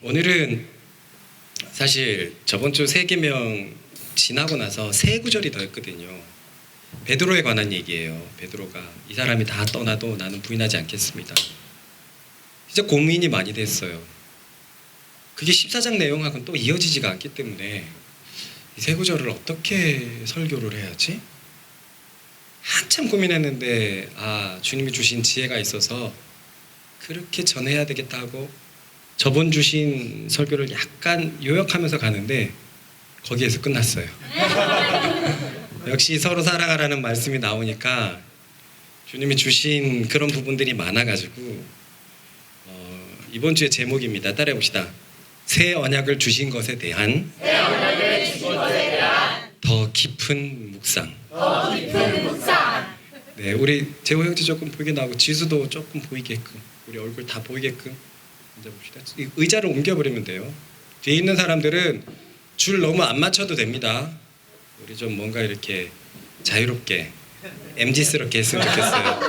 오늘은 사실 저번 주 세계명 지나고 나서 세 구절이 더 있거든요. 베드로에 관한 얘기예요. 베드로가 이 사람이 다 떠나도 나는 부인하지 않겠습니다. 진짜 고민이 많이 됐어요. 그게 14장 내용하고는 또 이어지지가 않기 때문에 이 세 구절을 어떻게 설교를 해야지? 한참 고민했는데 주님이 주신 지혜가 있어서 그렇게 전해야 되겠다 하고 저번 주신 설교를 약간 요약하면서 가는데 거기에서 끝났어요. 역시 서로 사랑하라는 말씀이 나오니까 주님이 주신 그런 부분들이 많아가지고 이번 주의 제목입니다. 따라해 봅시다. 새 언약을 주신 것에 대한 더 깊은 묵상. 네, 우리 재호 형제 조금 보이게 나오고 지수도 조금 보이게끔, 우리 얼굴 다 보이게끔 앉아봅시다. 의자를 옮겨버리면 돼요. 뒤에 있는 사람들은 줄 너무 안 맞춰도 됩니다. 우리 좀 뭔가 이렇게 자유롭게 MZ스럽게 했으면 좋겠어요.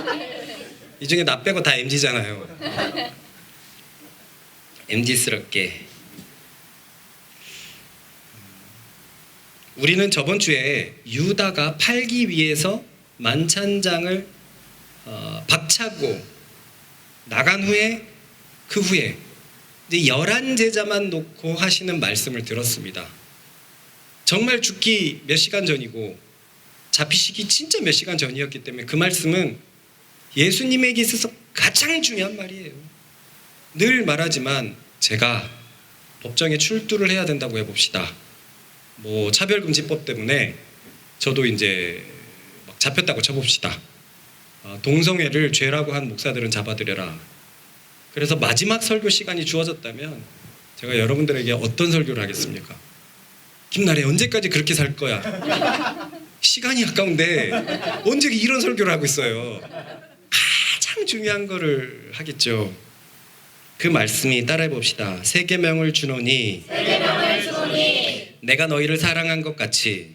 이 중에 나 빼고 다 MZ잖아요. MZ스럽게. 우리는 저번 주에 유다가 팔기 위해서 만찬장을 박차고 나간 후에 그 후에 이제 11제자만 놓고 하시는 말씀을 들었습니다. 정말 죽기 몇 시간 전이고 잡히시기 진짜 몇 시간 전이었기 때문에 그 말씀은 예수님에게 있어서 가장 중요한 말이에요. 늘 말하지만 제가 법정에 출두를 해야 된다고 해봅시다. 뭐 차별금지법 때문에 저도 이제 막 잡혔다고 쳐봅시다. 동성애를 죄라고 한 목사들은 잡아들여라. 그래서 마지막 설교 시간이 주어졌다면 제가 여러분들에게 어떤 설교를 하겠습니까? 김나래 언제까지 그렇게 살 거야? 시간이 아까운데 언제 이런 설교를 하고 있어요? 가장 중요한 거를 하겠죠. 그 말씀이 따라해 봅시다. 새 계명을 주노니 내가 너희를 사랑한 것 같이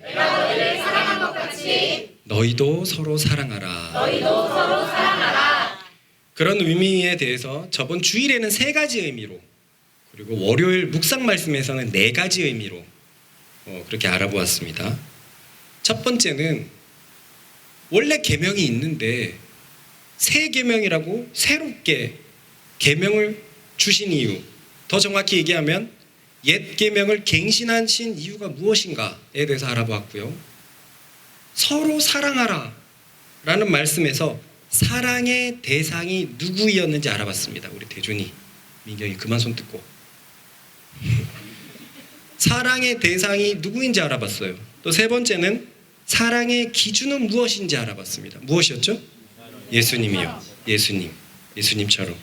너희도 서로 사랑하라. 그런 의미에 대해서 저번 주일에는 3가지 의미로, 그리고 월요일 묵상 말씀에서는 4가지 의미로 그렇게 알아보았습니다. 첫 번째는 원래 계명이 있는데 새 계명이라고 새롭게 계명을 주신 이유, 더 정확히 얘기하면 옛 계명을 갱신하신 이유가 무엇인가에 대해서 알아보았고요. 서로 사랑하라 라는 말씀에서 사랑의 대상이 누구였는지 알아봤습니다. 우리 대준이, 민경이 그만 손 뜯고. 사랑의 대상이 누구인지 알아봤어요. 또 세 번째는 사랑의 기준은 무엇인지 알아봤습니다. 무엇이었죠? 예수님이요. 예수님처럼.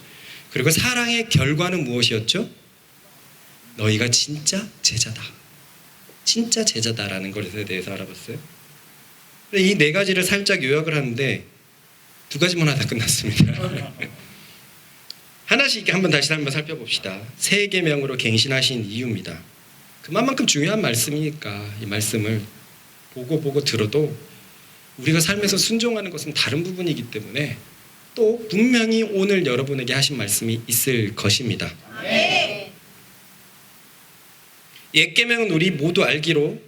그리고 사랑의 결과는 무엇이었죠? 너희가 진짜 제자다라는 것에 대해서 알아봤어요. 이 4가지를 살짝 요약을 하는데 2가지만 하다 끝났습니다. 하나씩 한번 다시 한번 살펴봅시다. 새 계명으로 갱신하신 이유입니다. 그만큼 중요한 말씀이니까 이 말씀을 보고 들어도 우리가 삶에서 순종하는 것은 다른 부분이기 때문에 또 분명히 오늘 여러분에게 하신 말씀이 있을 것입니다. 네. 옛 계명은 우리 모두 알기로,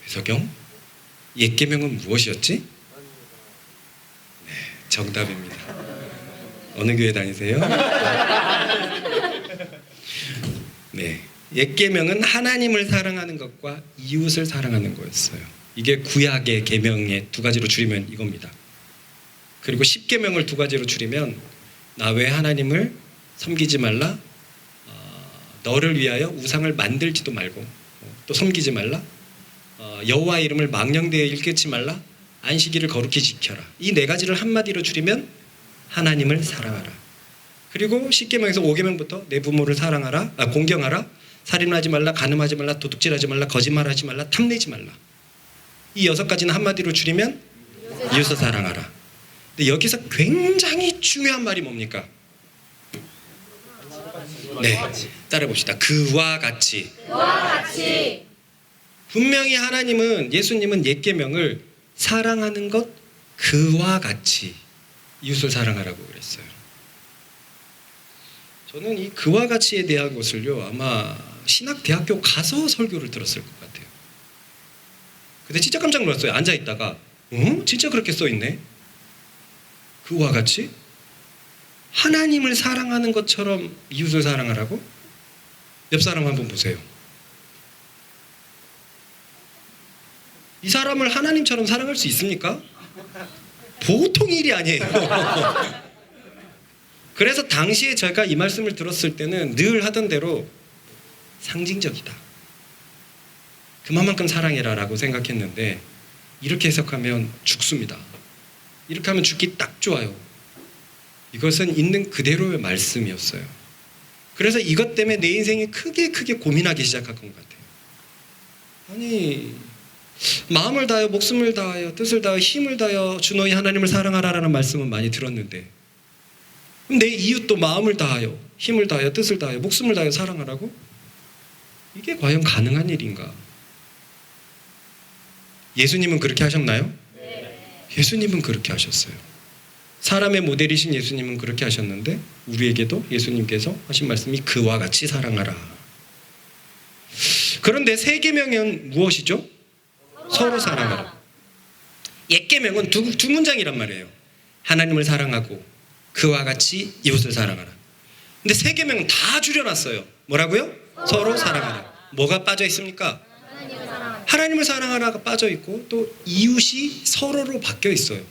배석영, 옛 계명은 무엇이었지? 네, 정답입니다. 어느 교회 다니세요? 네, 옛 계명은 하나님을 사랑하는 것과 이웃을 사랑하는 거였어요. 이게 구약의 계명의 2가지로 줄이면 이겁니다. 그리고 10계명을 2가지로 줄이면 나 외 하나님을 섬기지 말라, 너를 위하여 우상을 만들지도 말고 또 섬기지 말라, 여호와 이름을 망령되이 일깨치 말라, 안식일을 거룩히 지켜라. 이 4가지를 한마디로 줄이면 하나님을 사랑하라. 그리고 10계명에서 5계명부터 내 부모를 공경하라, 살인하지 말라, 간음하지 말라, 도둑질하지 말라, 거짓말하지 말라, 탐내지 말라. 이 6가지는 한마디로 줄이면 이웃을 사랑하라. 근데 여기서 굉장히 중요한 말이 뭡니까? 네, 따라 봅시다. 그와 같이. 분명히 하나님은, 예수님은 옛 계명을 사랑하는 것 그와 같이 이웃을 사랑하라고 그랬어요. 저는 이 그와 같이에 대한 것을요 아마 신학대학교 가서 설교를 들었을 것 같아요. 근데 진짜 깜짝 놀랐어요. 앉아 있다가 진짜 그렇게 써 있네. 그와 같이 하나님을 사랑하는 것처럼 이웃을 사랑하라고? 옆 사람 한번 보세요. 이 사람을 하나님처럼 사랑할 수 있습니까? 보통 일이 아니에요. 그래서 당시에 제가 이 말씀을 들었을 때는 늘 하던 대로 상징적이다. 그만큼 사랑해라 라고 생각했는데 이렇게 해석하면 죽습니다. 이렇게 하면 죽기 딱 좋아요. 이것은 있는 그대로의 말씀이었어요. 그래서 이것 때문에 내 인생이 크게 고민하기 시작한 것 같아요. 아니 마음을 다하여 목숨을 다하여 뜻을 다하여 힘을 다하여 주 너희 하나님을 사랑하라라는 말씀은 많이 들었는데 내 이웃도 마음을 다하여 힘을 다하여 뜻을 다하여 목숨을 다하여 사랑하라고? 이게 과연 가능한 일인가? 예수님은 그렇게 하셨나요? 네. 예수님은 그렇게 하셨어요. 사람의 모델이신 예수님은 그렇게 하셨는데 우리에게도 예수님께서 하신 말씀이 그와 같이 사랑하라. 그런데 새 계명은 무엇이죠? 서로 사랑하라. 옛 계명은 두 문장이란 말이에요. 하나님을 사랑하고 그와 같이 이웃을 사랑하라. 근데 새 계명은 다 줄여놨어요. 뭐라고요? 서로 사랑하라. 뭐가 빠져 있습니까? 하나님을 사랑하라가 빠져 있고 또 이웃이 서로로 바뀌어 있어요.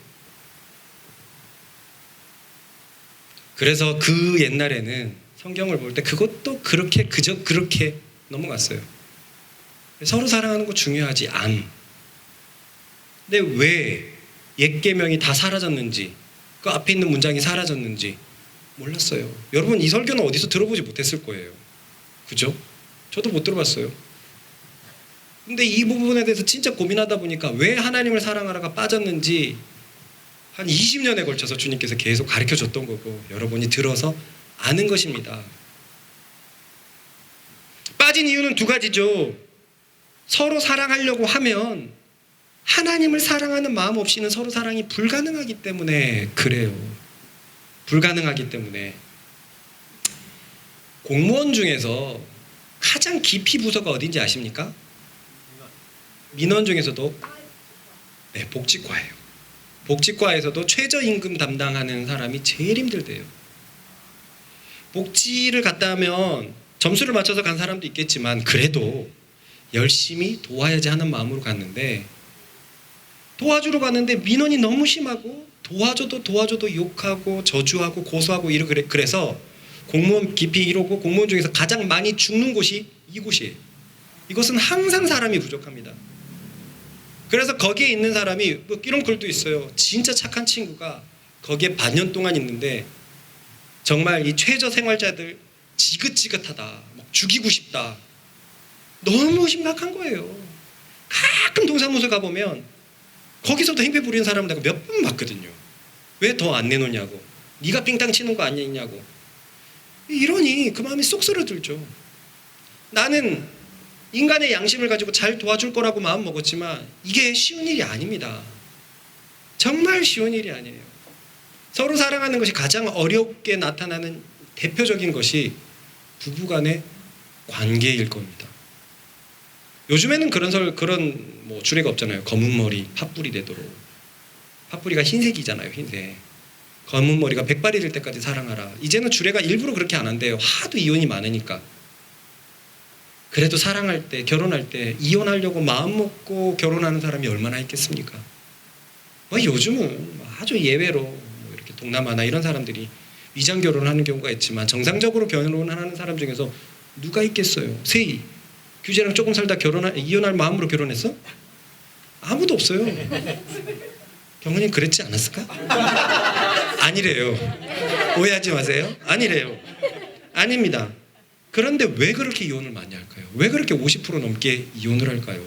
그래서 그 옛날에는 성경을 볼 때 그것도 그저 그렇게 넘어갔어요. 서로 사랑하는 거 중요하지 않. 근데 왜 옛 계명이 다 사라졌는지 그 앞에 있는 문장이 사라졌는지 몰랐어요. 여러분 이 설교는 어디서 들어보지 못했을 거예요. 그죠? 저도 못 들어봤어요. 근데 이 부분에 대해서 진짜 고민하다 보니까 왜 하나님을 사랑하라가 빠졌는지 한 20년에 걸쳐서 주님께서 계속 가르쳐줬던 거고 여러분이 들어서 아는 것입니다. 빠진 이유는 두 가지죠. 서로 사랑하려고 하면 하나님을 사랑하는 마음 없이는 서로 사랑이 불가능하기 때문에 그래요. 불가능하기 때문에. 공무원 중에서 가장 깊이 부서가 어딘지 아십니까? 민원 중에서도 네, 복지과예요. 복지과에서도 최저임금 담당하는 사람이 제일 힘들대요. 복지를 갔다 하면 점수를 맞춰서 간 사람도 있겠지만 그래도 열심히 도와야지 하는 마음으로 갔는데 도와주러 갔는데 민원이 너무 심하고 도와줘도 욕하고 저주하고 고소하고 그래서 공무원 깊이 1호고 공무원 중에서 가장 많이 죽는 곳이 이곳이에요. 이것은 항상 사람이 부족합니다. 그래서 거기에 있는 사람이 이런 글도 있어요. 진짜 착한 친구가 거기에 반년 동안 있는데 정말 이 최저 생활자들 지긋지긋하다. 막 죽이고 싶다. 너무 심각한 거예요. 가끔 동사무소 가보면 거기서도 행패 부리는 사람을 내가 몇 번 봤거든요. 왜 더 안 내놓냐고. 네가 삥땅 치는 거 아니냐고. 이러니 그 마음이 쏙 썰어들죠. 나는 인간의 양심을 가지고 잘 도와줄 거라고 마음 먹었지만 이게 쉬운 일이 아닙니다. 정말 쉬운 일이 아니에요. 서로 사랑하는 것이 가장 어렵게 나타나는 대표적인 것이 부부간의 관계일 겁니다. 요즘에는 그런 주례가 없잖아요. 검은 머리 팥불이 되도록. 팥불이가 흰색이잖아요. 흰색. 검은 머리가 백발이 될 때까지 사랑하라. 이제는 주례가 일부러 그렇게 안 한대요. 하도 이혼이 많으니까. 그래도 사랑할 때, 결혼할 때 이혼하려고 마음 먹고 결혼하는 사람이 얼마나 있겠습니까? 요즘은 아주 예외로 이렇게 동남아나 이런 사람들이 위장 결혼하는 경우가 있지만 정상적으로 결혼하는 사람 중에서 누가 있겠어요? 세이 규제랑 조금 살다 이혼할 마음으로 결혼했어? 아무도 없어요. 경은님 그랬지 않았을까? 아니래요. 오해하지 마세요. 아니래요. 아닙니다. 그런데 왜 그렇게 이혼을 많이 할까요? 왜 그렇게 50% 넘게 이혼을 할까요?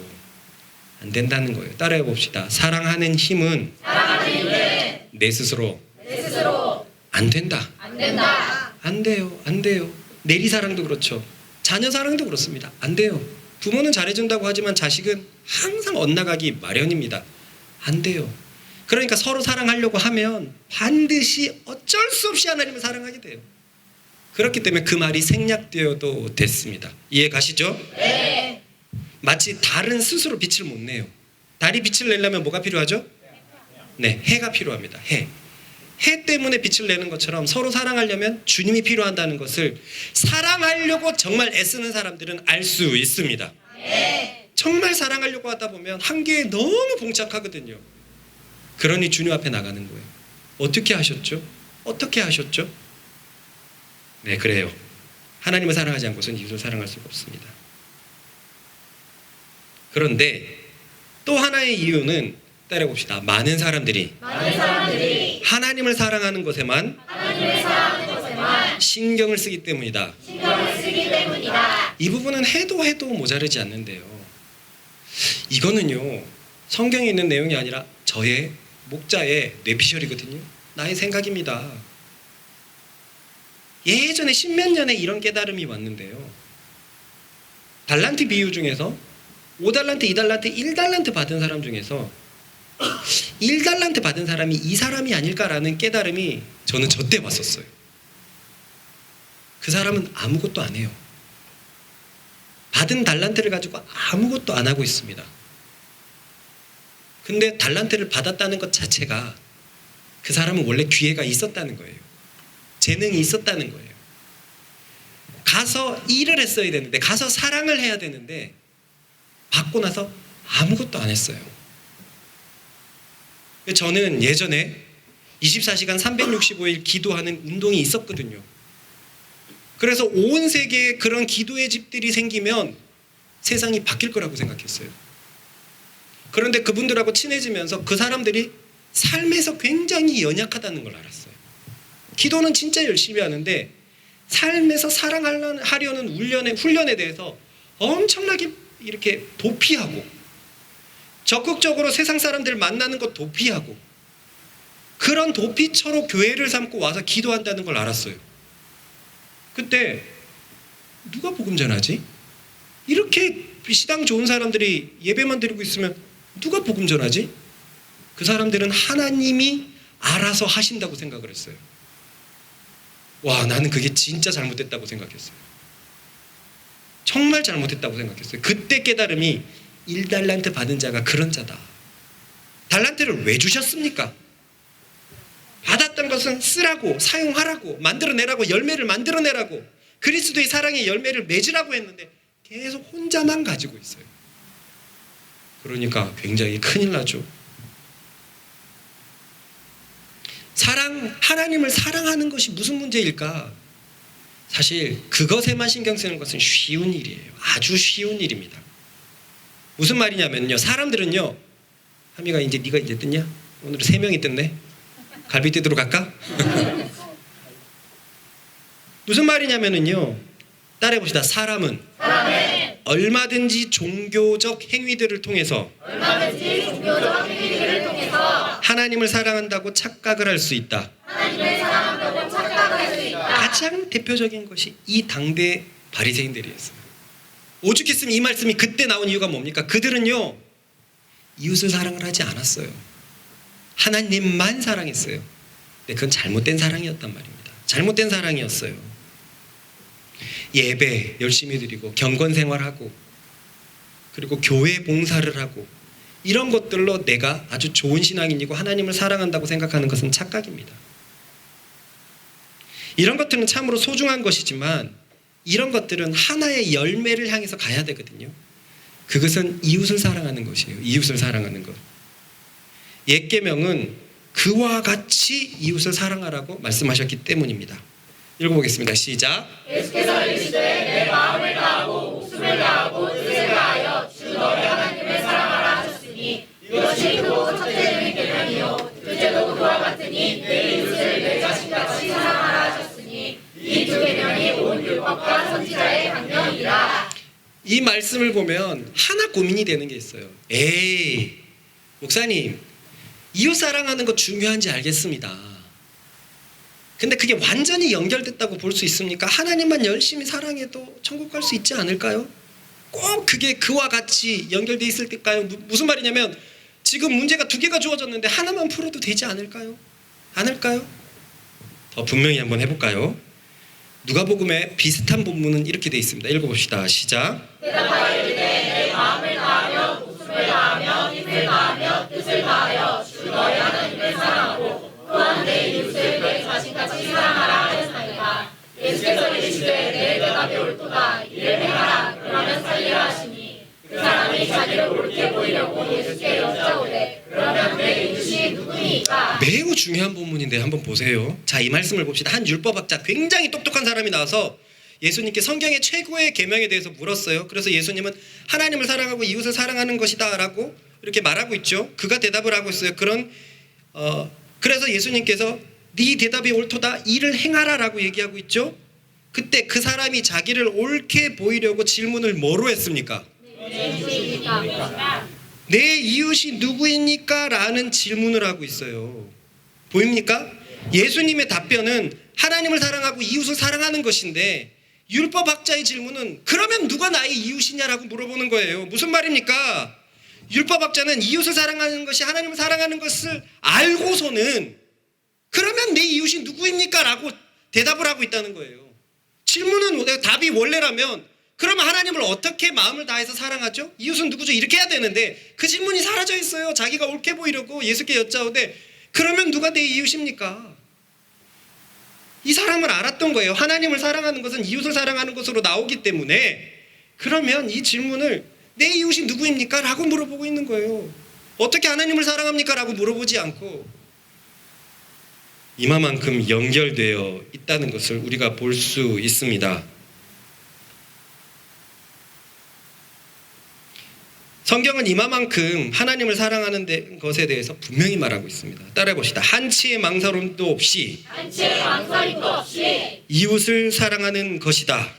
안 된다는 거예요. 따라해 봅시다. 사랑하는 힘은 내 스스로 안 된다. 안 돼요. 내리 사랑도 그렇죠. 자녀 사랑도 그렇습니다. 안 돼요. 부모는 잘해준다고 하지만 자식은 항상 엇나가기 마련입니다. 안 돼요. 그러니까 서로 사랑하려고 하면 반드시 어쩔 수 없이 하나님을 사랑하게 돼요. 그렇기 때문에 그 말이 생략되어도 됐습니다. 이해 가시죠? 네. 마치 달은 스스로 빛을 못 내요. 달이 빛을 내려면 뭐가 필요하죠? 네, 해가 필요합니다. 해. 해 때문에 빛을 내는 것처럼 서로 사랑하려면 주님이 필요하다는 것을 사랑하려고 정말 애쓰는 사람들은 알 수 있습니다. 네. 정말 사랑하려고 하다 보면 한계에 너무 봉착하거든요. 그러니 주님 앞에 나가는 거예요. 어떻게 하셨죠? 어떻게 하셨죠? 네, 그래요. 하나님을 사랑하지 않고서는 이웃을 사랑할 수가 없습니다. 그런데 또 하나의 이유는 따라봅시다. 많은 사람들이 하나님을 사랑하는 것에만 신경을 쓰기 때문이다. 이 부분은 해도 모자르지 않는데요. 이거는요, 성경에 있는 내용이 아니라 저의 목자의 뇌피셜이거든요. 나의 생각입니다. 예전에 십몇 년에 이런 깨달음이 왔는데요. 달란트 비유 중에서 5달란트, 2달란트, 1달란트 받은 사람 중에서 1달란트 받은 사람이 이 사람이 아닐까라는 깨달음이 저는 저때 왔었어요. 그 사람은 아무것도 안 해요. 받은 달란트를 가지고 아무것도 안 하고 있습니다. 근데 달란트를 받았다는 것 자체가 그 사람은 원래 기회가 있었다는 거예요. 재능이 있었다는 거예요. 가서 일을 했어야 되는데, 가서 사랑을 해야 되는데 받고 나서 아무것도 안 했어요. 저는 예전에 24시간 365일 기도하는 운동이 있었거든요. 그래서 온 세계에 그런 기도의 집들이 생기면 세상이 바뀔 거라고 생각했어요. 그런데 그분들하고 친해지면서 그 사람들이 삶에서 굉장히 연약하다는 걸 알았어요. 기도는 진짜 열심히 하는데 삶에서 사랑하려는 훈련에 대해서 엄청나게 이렇게 도피하고, 적극적으로 세상 사람들 만나는 것 도피하고, 그런 도피처로 교회를 삼고 와서 기도한다는 걸 알았어요. 그때 누가 복음 전하지? 이렇게 시당 좋은 사람들이 예배만 드리고 있으면 누가 복음 전하지? 그 사람들은 하나님이 알아서 하신다고 생각을 했어요. 와, 나는 그게 진짜 잘못됐다고 생각했어요. 정말 잘못했다고 생각했어요. 그때 깨달음이 1달란트 받은 자가 그런 자다. 달란트를 왜 주셨습니까? 받았던 것은 쓰라고, 사용하라고, 만들어내라고, 열매를 만들어내라고, 그리스도의 사랑의 열매를 맺으라고 했는데 계속 혼자만 가지고 있어요. 그러니까 굉장히 큰일 나죠. 하나님을 사랑하는 것이 무슨 문제일까? 사실 그것에만 신경 쓰는 것은 쉬운 일이에요. 아주 쉬운 일입니다. 무슨 말이냐면요, 사람들은요, 하미가 이제 네가 이제 뜯냐? 오늘 3명이 뜯네. 갈비 뜯으러 갈까? 무슨 말이냐면요, 따라해봅시다. 사람은 얼마든지 종교적 행위들을 통해서 하나님을 사랑한다고 착각을 할 수 있다. 가장 대표적인 것이 이 당대 바리새인들이었어요. 오죽했으면 이 말씀이 그때 나온 이유가 뭡니까? 그들은요, 이웃을 사랑을 하지 않았어요. 하나님만 사랑했어요. 근데 그건 잘못된 사랑이었단 말입니다. 잘못된 사랑이었어요. 예배 열심히 드리고 경건 생활하고 그리고 교회 봉사를 하고 이런 것들로 내가 아주 좋은 신앙인이고 하나님을 사랑한다고 생각하는 것은 착각입니다. 이런 것들은 참으로 소중한 것이지만 이런 것들은 하나의 열매를 향해서 가야 되거든요. 그것은 이웃을 사랑하는 것이에요. 이웃을 사랑하는 것. 옛 계명은 그와 같이 이웃을 사랑하라고 말씀하셨기 때문입니다. 읽어보겠습니다. 시작. 예수께서 이르시되 내 마음을 다하고 목숨을 다하고 뜻을 다하여 주 너의 하나님을 사랑하라 하셨으니 이것이 크고 첫째는 계명이요 둘째도 그와 같으니 내 이웃을 내 자신같이 사랑하라 하셨으니 이 두 계명이 온 율법과 선지자의 강령이라. 이 말씀을 보면 하나 고민이 되는 게 있어요. 에이, 목사님, 이웃 사랑하는 거 중요한지 알겠습니다. 근데 그게 완전히 연결됐다고 볼 수 있습니까? 하나님만 열심히 사랑해도 천국 갈 수 있지 않을까요? 꼭 그게 그와 같이 연결돼 있을 때까요? 무슨 말이냐면 지금 문제가 2개가 주어졌는데 하나만 풀어도 되지 않을까요? 않을까요? 더 분명히 한번 해볼까요? 누가복음에 비슷한 본문은 이렇게 돼 있습니다. 읽어봅시다. 시작. 대답하여 이르되 내 마음을 다하며 목숨을 다하며 힘을 다하며 뜻을 다하여 주 너희 하나님을 사랑하고 또한 내 이웃을 내 자신같이 사랑하라 하였나이다. 예수께서 이르시되 내 대답이 옳도다. 이를 행하라. 그러면 살리라 하시니 그 사람이 자기를 옳게 보이려고 예수께 여짜오되 그러면 내 이웃이 누구니까? 매우 중요한 본문인데 한번 보세요. 자, 이 말씀을 봅시다. 한 율법학자, 굉장히 똑똑한 사람이 나와서 예수님께 성경의 최고의 계명에 대해서 물었어요. 그래서 예수님은 하나님을 사랑하고 이웃을 사랑하는 것이다 라고 이렇게 말하고 있죠. 그가 대답을 하고 있어요. 그래서 예수님께서 네 대답이 옳도다. 이를 행하라 라고 얘기하고 있죠. 그때 그 사람이 자기를 옳게 보이려고 질문을 뭐로 했습니까? 내 이웃이 누구입니까? 라는 질문을 하고 있어요. 보입니까? 예수님의 답변은 하나님을 사랑하고 이웃을 사랑하는 것인데 율법학자의 질문은 그러면 누가 나의 이웃이냐라고 물어보는 거예요. 무슨 말입니까? 율법학자는 이웃을 사랑하는 것이 하나님을 사랑하는 것을 알고서는 그러면 내 이웃이 누구입니까? 라고 대답을 하고 있다는 거예요. 질문은 답이 원래라면 그러면 하나님을 어떻게 마음을 다해서 사랑하죠? 이웃은 누구죠? 이렇게 해야 되는데 그 질문이 사라져 있어요. 자기가 옳게 보이려고 예수께 여짜오되 그러면 누가 내 이웃입니까? 이 사람을 알았던 거예요. 하나님을 사랑하는 것은 이웃을 사랑하는 것으로 나오기 때문에 그러면 이 질문을 내 이웃이 누구입니까? 라고 물어보고 있는 거예요. 어떻게 하나님을 사랑합니까? 라고 물어보지 않고 이마만큼 연결되어 있다는 것을 우리가 볼 수 있습니다. 성경은 이마만큼 하나님을 사랑하는 것에 대해서 분명히 말하고 있습니다. 따라해 봅시다. 한치의 망설임도 없이 이웃을 사랑하는 것이다.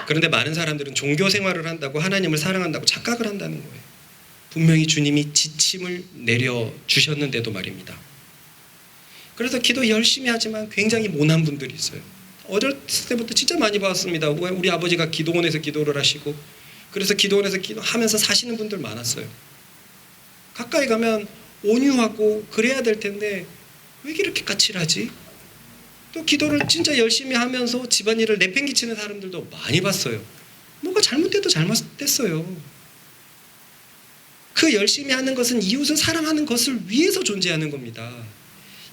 그런데 많은 사람들은 종교 생활을 한다고 하나님을 사랑한다고 착각을 한다는 거예요. 분명히 주님이 지침을 내려주셨는데도 말입니다. 그래서 기도 열심히 하지만 굉장히 모난 분들이 있어요. 어렸을 때부터 진짜 많이 봤습니다. 우리 아버지가 기도원에서 기도를 하시고 그래서 기도원에서 기도하면서 사시는 분들 많았어요. 가까이 가면 온유하고 그래야 될 텐데 왜 이렇게 까칠하지? 또 기도를 진짜 열심히 하면서 집안일을 내팽개치는 사람들도 많이 봤어요. 뭐가 잘못돼도 잘못됐어요. 그 열심히 하는 것은 이웃을 사랑하는 것을 위해서 존재하는 겁니다.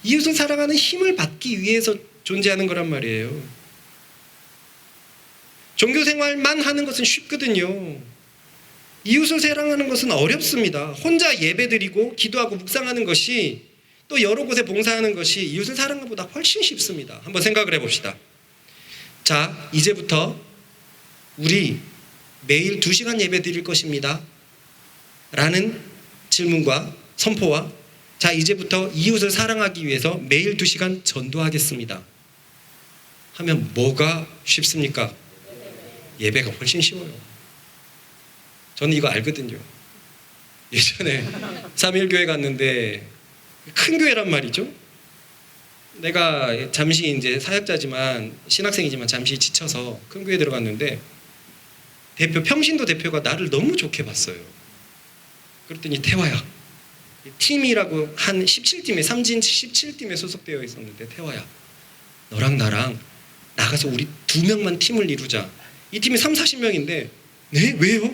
이웃을 사랑하는 힘을 받기 위해서 존재하는 거란 말이에요. 종교 생활만 하는 것은 쉽거든요. 이웃을 사랑하는 것은 어렵습니다. 혼자 예배드리고 기도하고 묵상하는 것이 또 여러 곳에 봉사하는 것이 이웃을 사랑하는 것보다 훨씬 쉽습니다. 한번 생각을 해봅시다. 자, 이제부터 우리 매일 2시간 예배 드릴 것입니다. 라는 질문과 선포와 자, 이제부터 이웃을 사랑하기 위해서 매일 2시간 전도하겠습니다. 하면 뭐가 쉽습니까? 예배가 훨씬 쉬워요. 저는 이거 알거든요. 예전에 3.1교회 갔는데 큰 교회란 말이죠. 내가 잠시 이제 사역자지만 신학생이지만 잠시 지쳐서 큰 교회 들어갔는데 평신도 대표가 나를 너무 좋게 봤어요. 그랬더니 태화야, 팀이라고 한 17팀에 삼진 17팀에 소속되어 있었는데 태화야, 너랑 나랑 나가서 우리 2명만 팀을 이루자. 이 팀이 30-40명인데 네? 왜요?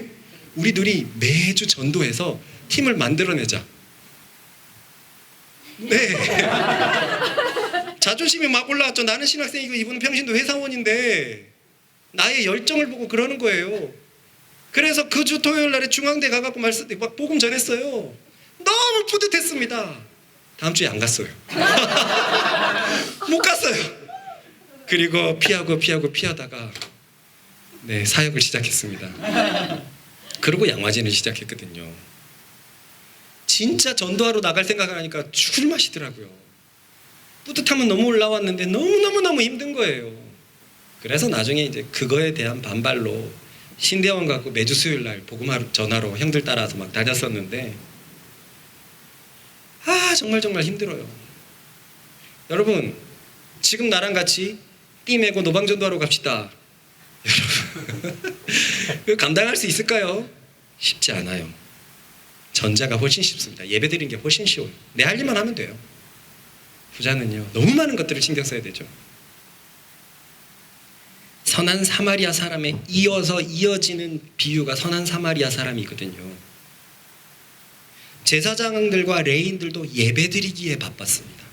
우리 둘이 매주 전도해서 팀을 만들어내자. 네. 자존심이 막 올라왔죠. 나는 신학생이고 이분은 평신도 회사원인데 나의 열정을 보고 그러는 거예요. 그래서 그 주 토요일 날에 중앙대 가갖고 막 복음 전했어요. 너무 뿌듯했습니다. 다음 주에 안 갔어요. 못 갔어요. 그리고 피하다가 네, 사역을 시작했습니다. 그리고 양화진을 시작했거든요. 진짜 전도하러 나갈 생각을 하니까 죽을 맛이더라고요. 뿌듯함은 너무 올라왔는데 너무 힘든 거예요. 그래서 나중에 이제 그거에 대한 반발로 신대원 갖고 매주 수요일 날 복음 전화로 형들 따라서 막 다녔었는데 정말 힘들어요. 여러분, 지금 나랑 같이 띠 메고 노방전도하러 갑시다. 여러분, 감당할 수 있을까요? 쉽지 않아요. 전자가 훨씬 쉽습니다. 예배 드리는 게 훨씬 쉬워요. 내 할 일만 하면 돼요. 부자는요, 너무 많은 것들을 신경 써야 되죠. 선한 사마리아 사람에 이어지는 비유가 선한 사마리아 사람이거든요. 제사장들과 레위인들도 예배드리기에 바빴습니다.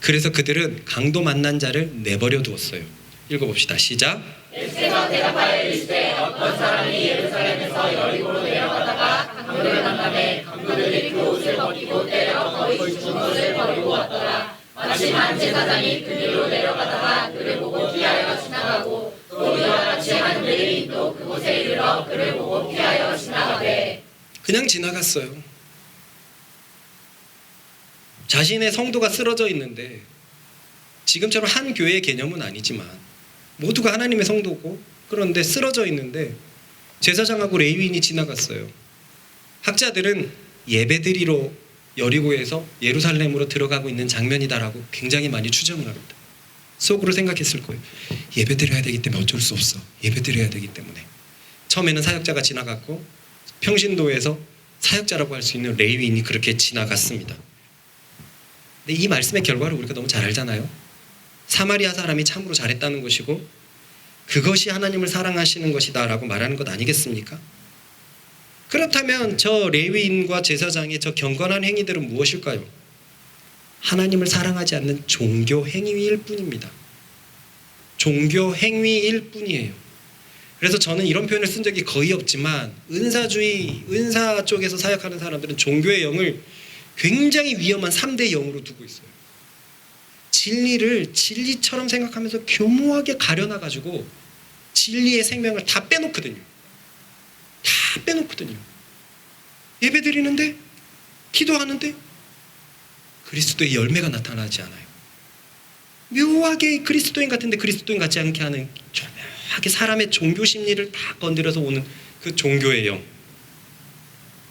그래서 그들은 강도 만난 자를 내버려 두었어요. 읽어봅시다. 시작. 예수께서 대답하여 이르시되 어떤 사람이 예루살렘에서 여리고로 내려가다가 강도를 만나매 강도들이 그 옷을 벗기고 때려 거의 죽은 것을 버리고 왔더라. 마침 한 제사장이 그 길로 내려가다가 그를 보고 피하여 지나가고 또 이와 같이 한 레위인도 그곳에 이르러 그를 보고 피하여 지나가되 그냥 지나갔어요. 자신의 성도가 쓰러져 있는데 지금처럼 한 교회의 개념은 아니지만 모두가 하나님의 성도고 그런데 쓰러져 있는데 제사장하고 레위인이 지나갔어요. 학자들은 예배드리러 여리고에서 예루살렘으로 들어가고 있는 장면이다라고 굉장히 많이 추정을 합니다. 속으로 생각했을 거예요. 예배드려야 되기 때문에 어쩔 수 없어. 예배드려야 되기 때문에. 처음에는 사역자가 지나갔고 평신도에서 사역자라고 할 수 있는 레위인이 그렇게 지나갔습니다. 근데 이 말씀의 결과를 우리가 너무 잘 알잖아요. 사마리아 사람이 참으로 잘했다는 것이고 그것이 하나님을 사랑하시는 것이다라고 말하는 것 아니겠습니까? 그렇다면 저 레위인과 제사장의 저 경건한 행위들은 무엇일까요? 하나님을 사랑하지 않는 종교 행위일 뿐입니다. 종교 행위일 뿐이에요. 그래서 저는 이런 표현을 쓴 적이 거의 없지만 은사 쪽에서 사역하는 사람들은 종교의 영을 굉장히 위험한 3대 영으로 두고 있어요. 진리를 진리처럼 생각하면서 교묘하게 가려놔가지고 진리의 생명을 다 빼놓거든요. 다 빼놓거든요. 예배 드리는데 기도하는데 그리스도의 열매가 나타나지 않아요. 묘하게 그리스도인 같은데 그리스도인 같지 않게 하는 묘하게 사람의 종교 심리를 다 건드려서 오는 그 종교의 영.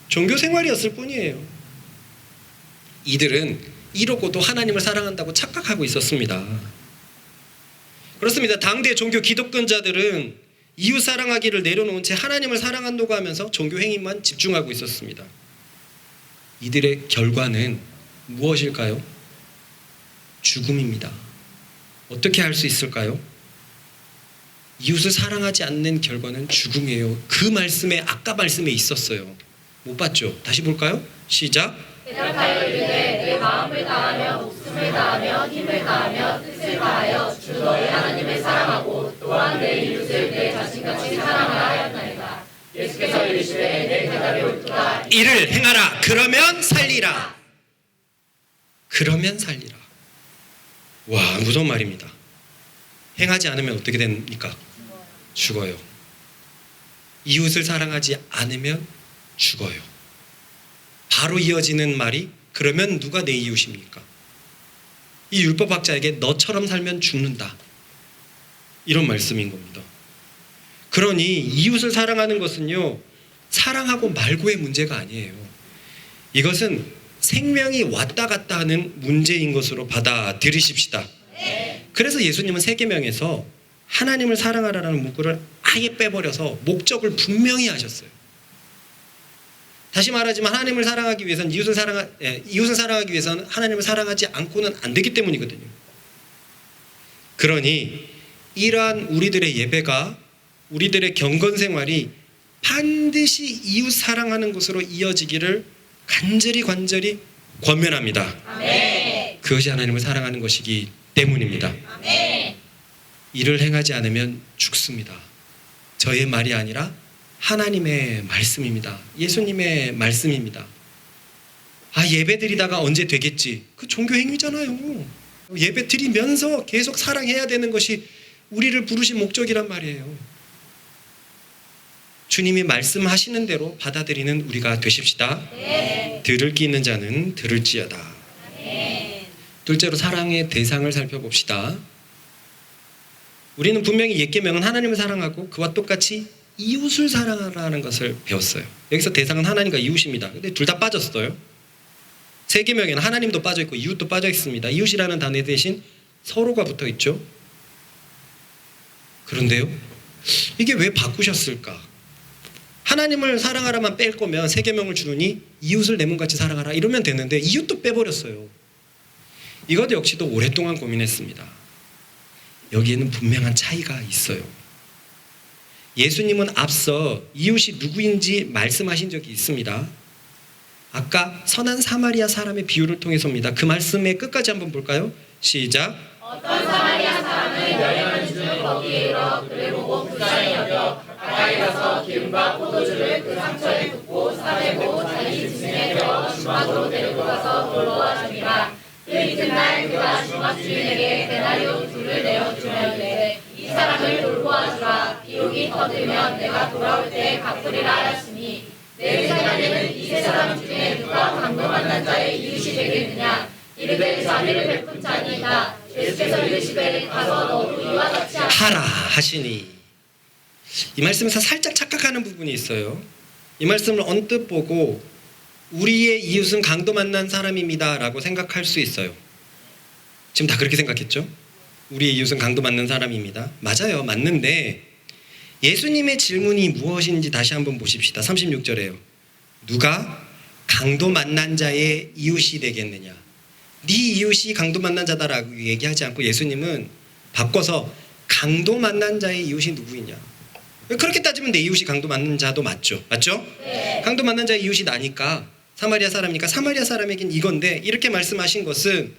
종교 생활이었을 뿐이에요. 이들은 이러고도 하나님을 사랑한다고 착각하고 있었습니다. 그렇습니다. 당대 종교 기독권자들은 이웃 사랑하기를 내려놓은 채 하나님을 사랑한다고 하면서 종교 행위만 집중하고 있었습니다. 이들의 결과는 무엇일까요? 죽음입니다. 어떻게 할 수 있을까요? 이웃을 사랑하지 않는 결과는 죽음이에요. 그 말씀에 아까 말씀에 있었어요. 못 봤죠? 다시 볼까요? 시작. 대답하여 이르되 내 마음을 다하며 목숨을 다하며 힘을 다하며 뜻을 다하여 주 너희 하나님을 사랑하고 또한 내 이웃을 내 자신같이 사랑하라 하였나이다. 예수께서 이르시되 내 대답이 옳도다. 이를 행하라. 그러면 살리라. 그러면 살리라. 와, 무서운 말입니다. 행하지 않으면 어떻게 됩니까? 죽어요. 이웃을 사랑하지 않으면 죽어요. 바로 이어지는 말이 그러면 누가 내 이웃입니까? 이 율법학자에게 너처럼 살면 죽는다. 이런 말씀인 겁니다. 그러니 이웃을 사랑하는 것은요, 사랑하고 말고의 문제가 아니에요. 이것은 생명이 왔다 갔다 하는 문제인 것으로 받아들이십시다. 그래서 예수님은 세계명에서 하나님을 사랑하라는 문구를 아예 빼버려서 목적을 분명히 하셨어요. 다시 말하지만 하나님을 사랑하기 위해서는 이웃을 사랑하기 위해서는 하나님을 사랑하지 않고는 안 되기 때문이거든요. 그러니 이러한 우리들의 예배가 우리들의 경건 생활이 반드시 이웃 사랑하는 것으로 이어지기를 간절히 권면합니다. 아멘. 그것이 하나님을 사랑하는 것이기 때문입니다. 아멘. 이를 행하지 않으면 죽습니다. 저의 말이 아니라 하나님의 말씀입니다. 예수님의 말씀입니다. 예배 드리다가 언제 되겠지? 그 종교 행위잖아요. 예배 드리면서 계속 사랑해야 되는 것이 우리를 부르신 목적이란 말이에요. 주님이 말씀하시는 대로 받아들이는 우리가 되십시다. 네. 들을 귀 있는 자는 들을지어다. 네. 둘째로 사랑의 대상을 살펴봅시다. 우리는 분명히 옛 계명은 하나님을 사랑하고 그와 똑같이 이웃을 사랑하라는 것을 배웠어요. 여기서 대상은 하나님과 이웃입니다. 근데 둘 다 빠졌어요. 새 계명에는 하나님도 빠져 있고 이웃도 빠져 있습니다. 이웃이라는 단어 대신 서로가 붙어 있죠. 그런데요, 이게 왜 바꾸셨을까? 하나님을 사랑하라만 뺄 거면 새 계명을 주느니 이웃을 내 몸같이 사랑하라 이러면 되는데 이웃도 빼버렸어요. 이것 역시도 오랫동안 고민했습니다. 여기에는 분명한 차이가 있어요. 예수님은 앞서 이웃이 누구인지 말씀하신 적이 있습니다. 아까 선한 사마리아 사람의 비유를 통해서입니다. 그 말씀의 끝까지 한번 볼까요? 시작. 어떤 사마리아 사람은 여행하는 중 거기에 이르러 그를 보고 불쌍히 여겨 가까이 가서 기름과 포도주를 그 상처에 붓고 싸매고 자기 짐승에 태워 주막으로 데리고 가서 돌보아 주니라. 그 이튿날 그가 주막 주인에게 데나리온 둘을 내어주며 이르되 이 사람을 돌보아 주라. 비용이 더 들면 내가 돌아올 때에 갚으리라 하였으니 내 생각에는 이 세 사람 중에 누가 강도 만난 자의 이웃이 되겠느냐. 이르되 자비를 베푼 자니이다. 예수께서 이르시되 가서 너도 이와 같이 하라 하시니. 이 말씀에서 살짝 착각하는 부분이 있어요. 이 말씀을 언뜻 보고 우리의 이웃은 강도 만난 사람입니다 라고 생각할 수 있어요. 지금 다 그렇게 생각했죠? 우리의 이웃은 강도 만난 사람입니다. 맞아요. 맞는데 예수님의 질문이 무엇인지 다시 한번 보십시다. 36절에요. 누가 강도 만난 자의 이웃이 되겠느냐. 네 이웃이 강도 만난 자다라고 얘기하지 않고 예수님은 바꿔서 강도 만난 자의 이웃이 누구이냐. 그렇게 따지면 내 이웃이 강도 만난 자도 맞죠. 맞죠? 네. 강도 만난 자의 이웃이 나니까 사마리아 사람이니까 사마리아 사람에겐 이건데 이렇게 말씀하신 것은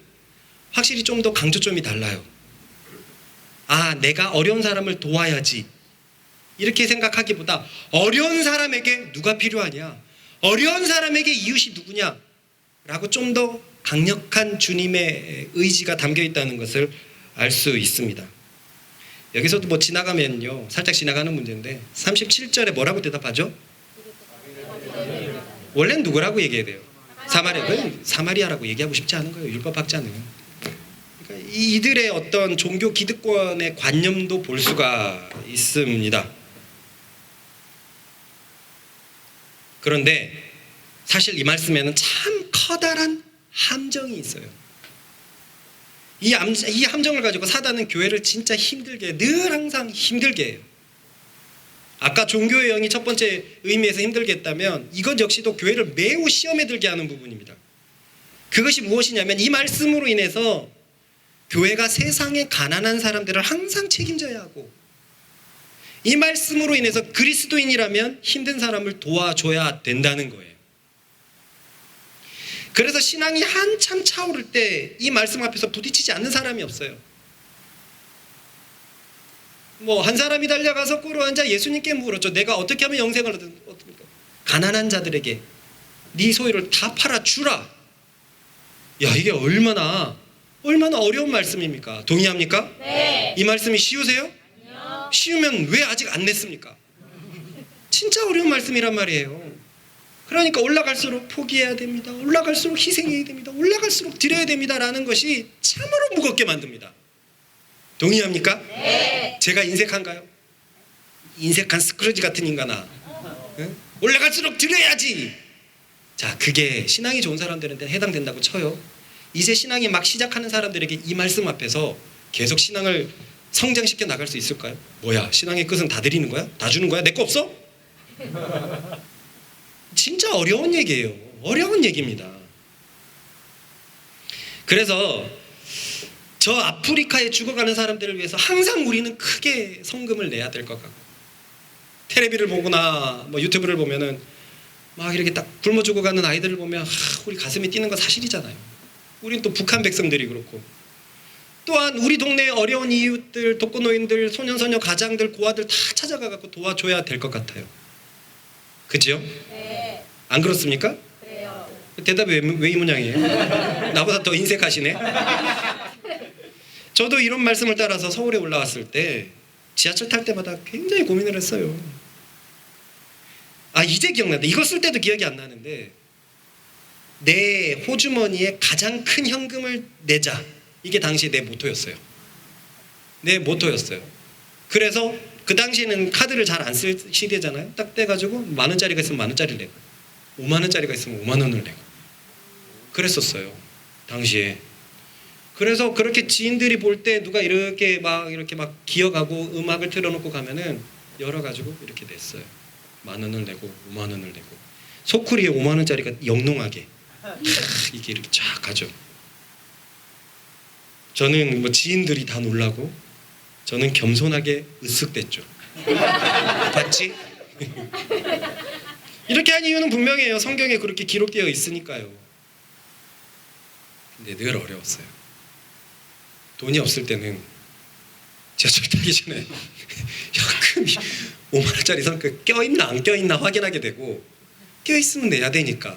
확실히 좀 더 강조점이 달라요. 아, 내가 어려운 사람을 도와야지. 이렇게 생각하기보다 어려운 사람에게 누가 필요하냐. 어려운 사람에게 이웃이 누구냐. 라고 좀 더 강력한 주님의 의지가 담겨 있다는 것을 알 수 있습니다. 여기서도 뭐 지나가면요. 살짝 지나가는 문제인데 37절에 뭐라고 대답하죠? 원래는 누구라고 얘기해야 돼요? 사마리아라고 얘기하고 싶지 않은 거예요. 율법학자는. 그러니까 이들의 어떤 종교 기득권의 관념도 볼 수가 있습니다. 그런데 사실 이 말씀에는 참 커다란 함정이 있어요. 이 함정을 가지고 사단은 교회를 진짜 힘들게, 늘 항상 힘들게 해요. 아까 종교의 영이 첫 번째 의미에서 힘들게 했다면 이것 역시도 교회를 매우 시험에 들게 하는 부분입니다. 그것이 무엇이냐면 이 말씀으로 인해서 교회가 세상의 가난한 사람들을 항상 책임져야 하고 이 말씀으로 인해서 그리스도인이라면 힘든 사람을 도와줘야 된다는 거예요. 그래서 신앙이 한참 차오를 때 이 말씀 앞에서 부딪히지 않는 사람이 없어요. 뭐 한 사람이 달려가서 꿇어 앉아 예수님께 물었죠. 내가 어떻게 하면 영생을 얻습니까? 가난한 자들에게 네 소유를 다 팔아주라. 야, 이게 얼마나 어려운 말씀입니까? 동의합니까? 네. 이 말씀이 쉬우세요? 아니요. 쉬우면 왜 아직 안 냈습니까? 진짜 어려운 말씀이란 말이에요. 그러니까 올라갈수록 포기해야 됩니다. 올라갈수록 희생해야 됩니다. 올라갈수록 드려야 됩니다라는 것이 참으로 무겁게 만듭니다. 동의합니까? 네. 제가 인색한가요? 인색한 스크루지 같은 인간아. 응? 올라갈수록 드려야지. 자, 그게 신앙이 좋은 사람들한테 해당된다고 쳐요. 이제 신앙이 막 시작하는 사람들에게 이 말씀 앞에서 계속 신앙을 성장시켜 나갈 수 있을까요? 뭐야, 신앙의 끝은 다 드리는 거야? 다 주는 거야? 내 거 없어? 진짜 어려운 얘기예요. 어려운 얘기입니다. 그래서 저 아프리카에 죽어가는 사람들을 위해서 항상 우리는 크게 성금을 내야 될 것 같고, 텔레비를 보거나 뭐 유튜브를 보면은 막 이렇게 딱 굶어 죽어가는 아이들을 보면 우리 가슴이 뛰는 거 사실이잖아요. 우린 또 북한 백성들이 그렇고, 또한 우리 동네 어려운 이웃들, 독거노인들, 소년소녀 가장들, 고아들 다 찾아가고 도와줘야 될 것 같아요. 그죠? 네. 안 그렇습니까? 그래요. 대답이 왜 이 모양이에요? 나보다 더 인색하시네. 저도 이런 말씀을 따라서 서울에 올라왔을 때 지하철 탈 때마다 굉장히 고민을 했어요. 아, 이제 기억난다. 이거 쓸 때도 기억이 안 나는데, 내 호주머니에 가장 큰 현금을 내자. 이게 당시 내 모토였어요. 내 모토였어요. 그래서 그 당시에는 카드를 잘 안 쓸 시대잖아요. 딱 떼가지고 10,000원짜리가 있으면 10,000원짜리를 내고 50,000원짜리가 있으면 50,000원을 내고 그랬었어요. 당시에. 그래서 그렇게 지인들이 볼 때 누가 이렇게 막 기어가고 음악을 틀어놓고 가면은 열어가지고 이렇게 냈어요. 10,000원을 내고 50,000원을 내고 소쿠리에 50,000원짜리가 영롱하게 이게 이렇게 쫙 가죠. 저는 뭐 지인들이 다 놀라고 저는 겸손하게 으쓱댔죠. 봤지? 이렇게 한 이유는 분명해요. 성경에 그렇게 기록되어 있으니까요. 근데 늘 어려웠어요. 돈이 없을 때는 지하철 타기 전에 현금이 5만 원짜리 성금 껴있나 안 껴있나 확인하게 되고, 껴있으면 내야 되니까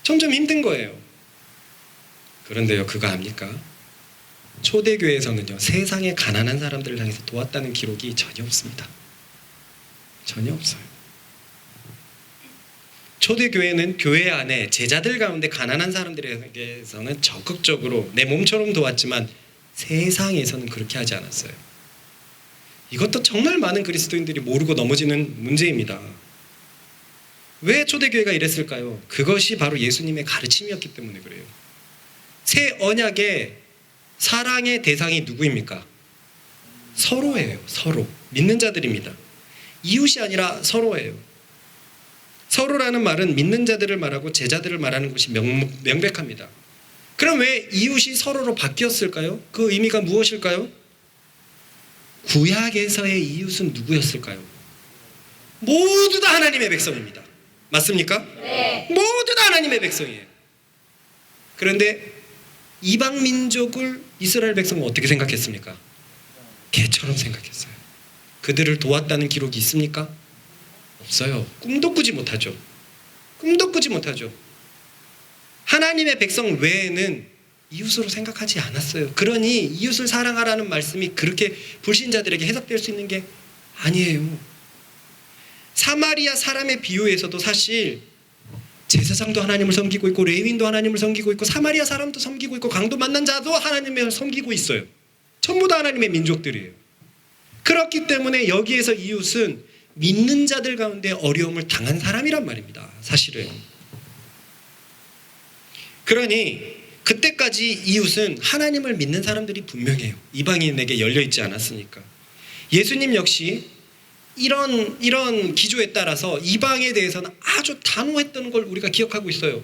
점점 힘든 거예요. 그런데요, 그거 압니까? 초대교회에서는요, 세상의 가난한 사람들을 향해서 도왔다는 기록이 전혀 없습니다. 전혀 없어요. 초대교회는 교회 안에 제자들 가운데 가난한 사람들에게서는 적극적으로 내 몸처럼 도왔지만 세상에서는 그렇게 하지 않았어요. 이것도 정말 많은 그리스도인들이 모르고 넘어지는 문제입니다. 왜 초대교회가 이랬을까요? 그것이 바로 예수님의 가르침이었기 때문에 그래요. 새 언약의 사랑의 대상이 누구입니까? 서로예요. 서로. 믿는 자들입니다. 이웃이 아니라 서로예요. 서로라는 말은 믿는 자들을 말하고 제자들을 말하는 것이 명백합니다. 그럼 왜 이웃이 서로로 바뀌었을까요? 그 의미가 무엇일까요? 구약에서의 이웃은 누구였을까요? 모두 다 하나님의 백성입니다. 맞습니까? 네. 모두 다 하나님의 백성이에요. 그런데 이방 민족을 이스라엘 백성은 어떻게 생각했습니까? 개처럼 생각했어요. 그들을 도왔다는 기록이 있습니까? 없어요. 꿈도 꾸지 못하죠. 꿈도 꾸지 못하죠. 하나님의 백성 외에는 이웃으로 생각하지 않았어요. 그러니 이웃을 사랑하라는 말씀이 그렇게 불신자들에게 해석될 수 있는 게 아니에요. 사마리아 사람의 비유에서도 사실 제사장도 하나님을 섬기고 있고 레위인도 하나님을 섬기고 있고 사마리아 사람도 섬기고 있고 강도 만난 자도 하나님을 섬기고 있어요. 전부 다 하나님의 민족들이에요. 그렇기 때문에 여기에서 이웃은 믿는 자들 가운데 어려움을 당한 사람이란 말입니다. 사실은. 그러니 그때까지 이웃은 하나님을 믿는 사람들이 분명해요. 이방인에게 열려있지 않았으니까. 예수님 역시 이런 기조에 따라서 이방에 대해서는 아주 단호했던 걸 우리가 기억하고 있어요.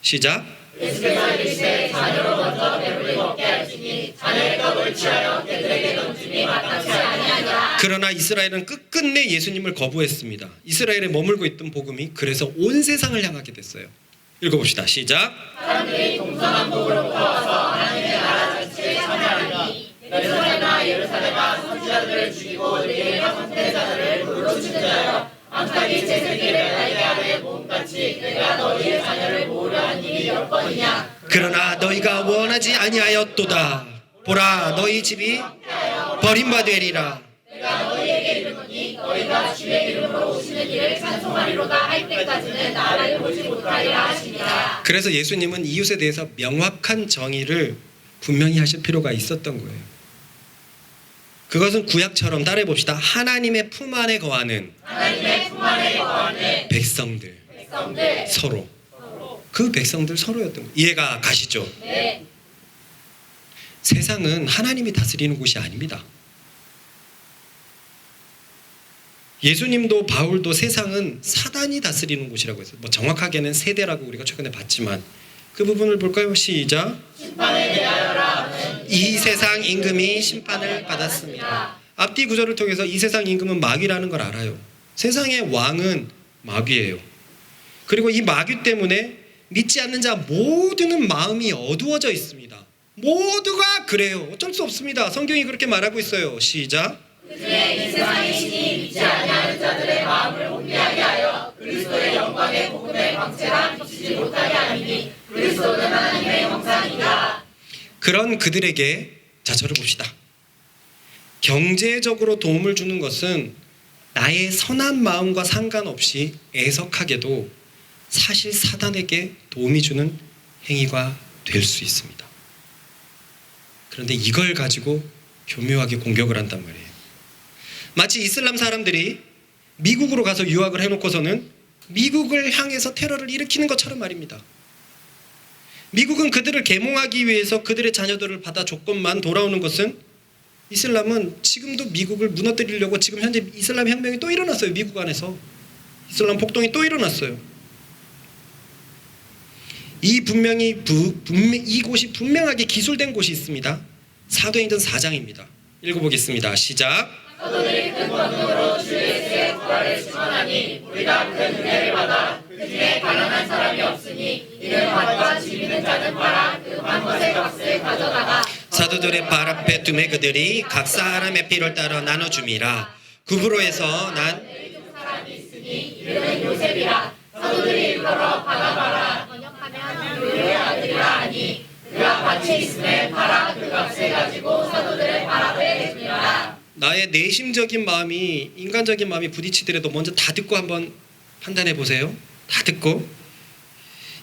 시작. 예수께서 이르시되 자녀로 먼저 배불리 먹게 할지니 자녀의 떡을 취하여 그들에게 던짐이 마땅치 아니하니라. 그러나 이스라엘은 끝끝내 예수님을 거부했습니다. 이스라엘에 머물고 있던 복음이 그래서 온 세상을 향하게 됐어요. 읽어봅시다. 시작. 사람들이 동서남 북으로부터 와서 하나님의 나라 자치에 참여하니 예루살렘아 예루살렘아 선지자들을 죽이고 너희의 선택자들을 불로 죽여요. 암탉이 채색이를 날게 하되 몸같이 내가 너희의 자녀를 모으려 한 일이 몇 번이냐. 그러나 너희가 원하지 아니하였도다. 보라 너희 집이 버림받으리라. 내가 너희에게 이르노니 너희가 주의 이름으로 오시는 이를 찬송하리로다 할 때까지는 나를 보지 못하리라 하시니라. 그래서 예수님은 이웃에 대해서 명확한 정의를 분명히 하실 필요가 있었던 거예요. 그것은 구약처럼 따라해봅시다. 하나님의 품 안에 거하는 백성들. 서로. 그 백성들 서로였던 거예요. 이해가 가시죠? 네. 세상은 하나님이 다스리는 곳이 아닙니다. 예수님도 바울도 세상은 사단이 다스리는 곳이라고 했어요. 뭐 정확하게는 세대라고 우리가 최근에 봤지만 그 부분을 볼까요? 시작. 심판에 대하여라. 이 세상 임금이 심판을 받았습니다. 앞뒤 구절을 통해서 이 세상 임금은 마귀라는 걸 알아요. 세상의 왕은 마귀예요. 그리고 이 마귀 때문에 믿지 않는 자 모두는 마음이 어두워져 있습니다. 모두가 그래요. 어쩔 수 없습니다. 성경이 그렇게 말하고 있어요. 시작. 그중에 이 세상의 신이 믿지 아니하는 자들의 마음을 혼미하게 하여 그리스도의 영광의 복음의 광채가 비치지 못하게 하니 그리스도는 하나님의 형상이다. 그런 그들에게 자 저를 봅시다. 경제적으로 도움을 주는 것은 나의 선한 마음과 상관없이 애석하게도 사실 사단에게 도움이 주는 행위가 될 수 있습니다. 그런데 이걸 가지고 교묘하게 공격을 한단 말이에요. 마치 이슬람 사람들이 미국으로 가서 유학을 해놓고서는 미국을 향해서 테러를 일으키는 것처럼 말입니다. 미국은 그들을 계몽하기 위해서 그들의 자녀들을 받아 줬건만 돌아오는 것은 이슬람은 지금도 미국을 무너뜨리려고 지금 현재 이슬람 혁명이 또 일어났어요. 미국 안에서 이슬람 폭동이 또 일어났어요. 이곳이 분명하게 기술된 곳이 있습니다. 사도행전 4장입니다. 읽어보겠습니다. 시작. 사도들이 큰 권능으로 주 예수의 부활을 증언하니 우리가 큰 은혜를 받아 그 중에 가난한 사람이 없으니 이는 밭과 집 있는 자는 팔아 그 판 것의 값을 가져다가 사도들의 발 앞에 두매 그들이 각 사람의 필요를 따라 나눠줌이라. 구브로에서 난 사람이 있으니 이름은 요셉이라. 사도들이 일컬어 바나바라 번역하면 요요의 아들이라 하니 그가 밭이 있음에 팔아 그 값을 가지고 사도들의 발 앞에 주니라. 나의 내심적인 마음이 인간적인 마음이 부딪히더라도 먼저 다 듣고 한번 판단해 보세요. 다 듣고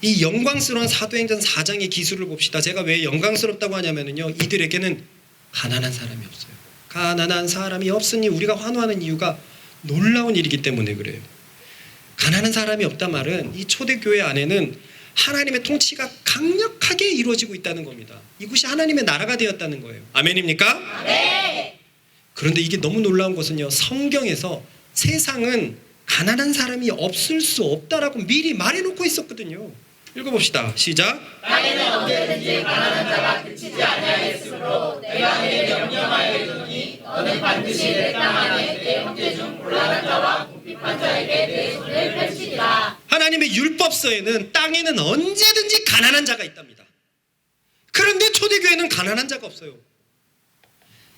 이 영광스러운 사도행전 4장의 기술을 봅시다. 제가 왜 영광스럽다고 하냐면요, 이들에게는 가난한 사람이 없어요. 가난한 사람이 없으니 우리가 환호하는 이유가 놀라운 일이기 때문에 그래요. 가난한 사람이 없단 말은 이 초대교회 안에는 하나님의 통치가 강력하게 이루어지고 있다는 겁니다. 이곳이 하나님의 나라가 되었다는 거예요. 아멘입니까? 네. 그런데 이게 너무 놀라운 것은요, 성경에서 세상은 가난한 사람이 없을 수 없다라고 미리 말해놓고 있었거든요. 읽어봅시다. 시작. 땅에는 언제든지 가난한 자가 그치지 아니하겠으므로 내가 내 명령하여 이르노니 너는 반드시 내 땅 안에 내 형제 중 곤란한 자와 궁핍한 자에게 내 손을 펼치리라. 하나님의 율법서에는 땅에는 언제든지 가난한 자가 있답니다. 그런데 초대교회는 가난한 자가 없어요.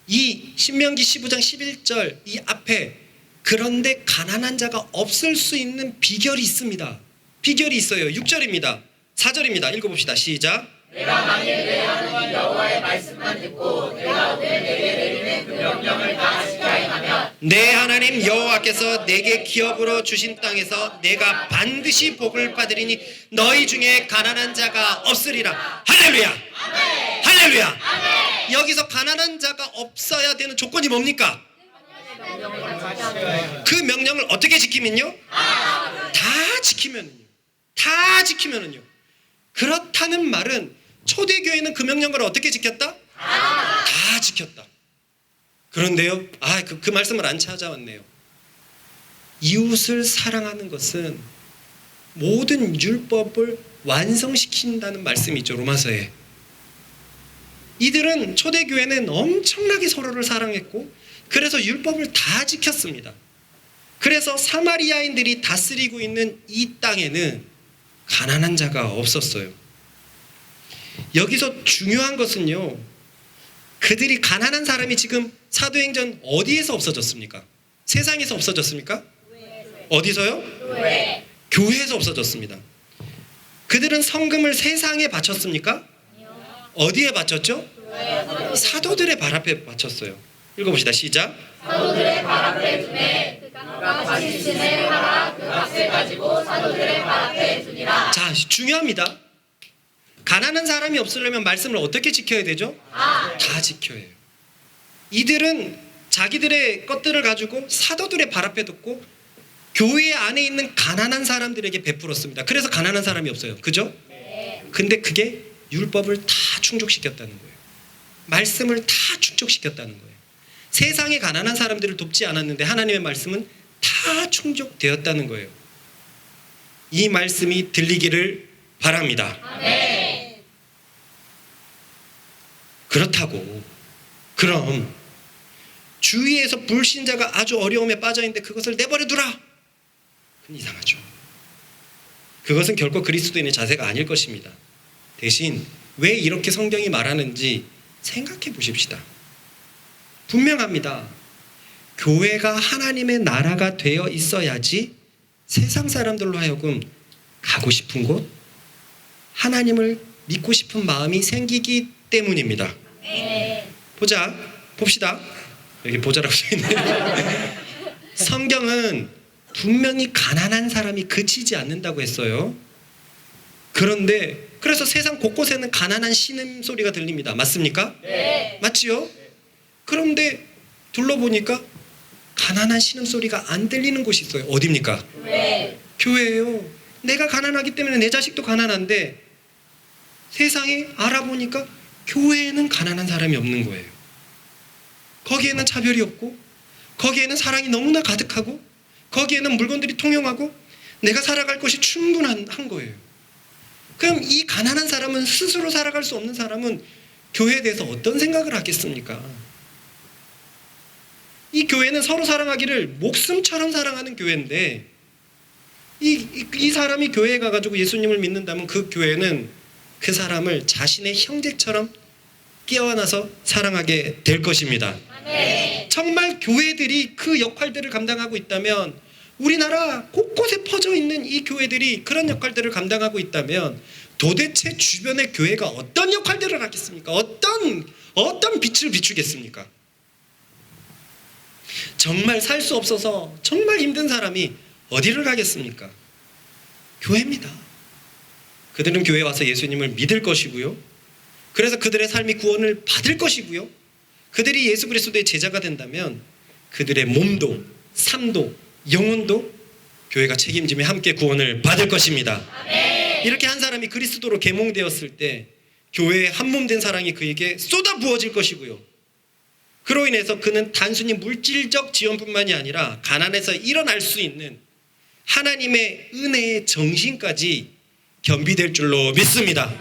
이 신명기 15장 11절 이 앞에 그런데 가난한 자가 없을 수 있는 비결이 있습니다. 비결이 있어요. 6절입니다. 4절입니다. 읽어봅시다. 시작. 내가 만일 내 하나님 여호와의 말씀만 듣고 내가 오늘 내게 내리는 그 명령을 다 지켜 행하면 내 하나님 여호와께서 내게 기업으로 주신 땅에서 내가 반드시 복을 받으리니 너희 중에 가난한 자가 없으리라. 할렐루야. 아멘. 할렐루야. 아멘. 여기서 가난한 자가 없어야 되는 조건이 뭡니까? 그 명령을 어떻게 지키면요? 다 지키면은요. 다 지키면은요. 그렇다는 말은 초대교회는 그 명령을 어떻게 지켰다? 다 지켰다. 그런데요, 그 말씀을 안 찾아왔네요. 이웃을 사랑하는 것은 모든 율법을 완성시킨다는 말씀이 있죠, 로마서에. 이들은 초대교회는 엄청나게 서로를 사랑했고 그래서 율법을 다 지켰습니다. 그래서 사마리아인들이 다스리고 있는 이 땅에는 가난한 자가 없었어요. 여기서 중요한 것은요, 그들이 가난한 사람이 지금 사도행전 어디에서 없어졌습니까? 세상에서 없어졌습니까? 어디서요? 교회에서 없어졌습니다. 그들은 성금을 세상에 바쳤습니까? 어디에 바쳤죠? 사도들의 발 앞에 바쳤어요. 읽어봅시다. 시작. 사도들의 발 앞에 두매 그가 밭이 있음에 팔아 그 값을 가지고 사도들의 발 앞에 두니라. 자, 중요합니다. 가난한 사람이 없으려면 말씀을 어떻게 지켜야 되죠? 다 지켜야 해요. 이들은 자기들의 것들을 가지고 사도들의 발 앞에 뒀고 교회 안에 있는 가난한 사람들에게 베풀었습니다. 그래서 가난한 사람이 없어요. 그죠? 근데 그게 율법을 다 충족시켰다는 거예요. 말씀을 다 충족시켰다는 거예요. 세상에 가난한 사람들을 돕지 않았는데 하나님의 말씀은 다 충족되었다는 거예요. 이 말씀이 들리기를 바랍니다. 아멘. 그렇다고 그럼 주위에서 불신자가 아주 어려움에 빠져 있는데 그것을 내버려 두라. 그건 이상하죠. 그것은 결코 그리스도인의 자세가 아닐 것입니다. 대신 왜 이렇게 성경이 말하는지 생각해 보십시다. 분명합니다. 교회가 하나님의 나라가 되어 있어야지 세상 사람들로 하여금 가고 싶은 곳, 하나님을 믿고 싶은 마음이 생기기 때문입니다. 봅시다. 여기 보자라고 써있네. 성경은 분명히 가난한 사람이 그치지 않는다고 했어요. 그런데 그래서 세상 곳곳에는 가난한 신음소리가 들립니다. 맞습니까? 네. 맞지요? 그런데 둘러보니까 가난한 신음소리가 안 들리는 곳이 있어요. 어디입니까? 교회예요. 내가 가난하기 때문에 내 자식도 가난한데 세상에 알아보니까 교회에는 가난한 사람이 없는 거예요. 거기에는 차별이 없고 거기에는 사랑이 너무나 가득하고 거기에는 물건들이 통용하고 내가 살아갈 것이 충분한 거예요. 그럼 이 가난한 사람은, 스스로 살아갈 수 없는 사람은 교회에 대해서 어떤 생각을 하겠습니까? 이 교회는 서로 사랑하기를 목숨처럼 사랑하는 교회인데 이 사람이 교회에 가가지고 예수님을 믿는다면 그 교회는 그 사람을 자신의 형제처럼 끼워안아서 사랑하게 될 것입니다. 정말 교회들이 그 역할들을 감당하고 있다면, 우리나라 곳곳에 퍼져 있는 이 교회들이 그런 역할들을 감당하고 있다면 도대체 주변의 교회가 어떤 역할들을 하겠습니까? 어떤 빛을 비추겠습니까? 정말 살 수 없어서 정말 힘든 사람이 어디를 가겠습니까? 교회입니다. 그들은 교회에 와서 예수님을 믿을 것이고요. 그래서 그들의 삶이 구원을 받을 것이고요. 그들이 예수 그리스도의 제자가 된다면 그들의 몸도 삶도 영혼도 교회가 책임지며 함께 구원을 받을 것입니다. 이렇게 한 사람이 그리스도로 계몽되었을 때 교회의 한몸된 사랑이 그에게 쏟아 부어질 것이고요. 그로 인해서 그는 단순히 물질적 지원뿐만이 아니라 가난에서 일어날 수 있는 하나님의 은혜의 정신까지 겸비될 줄로 믿습니다.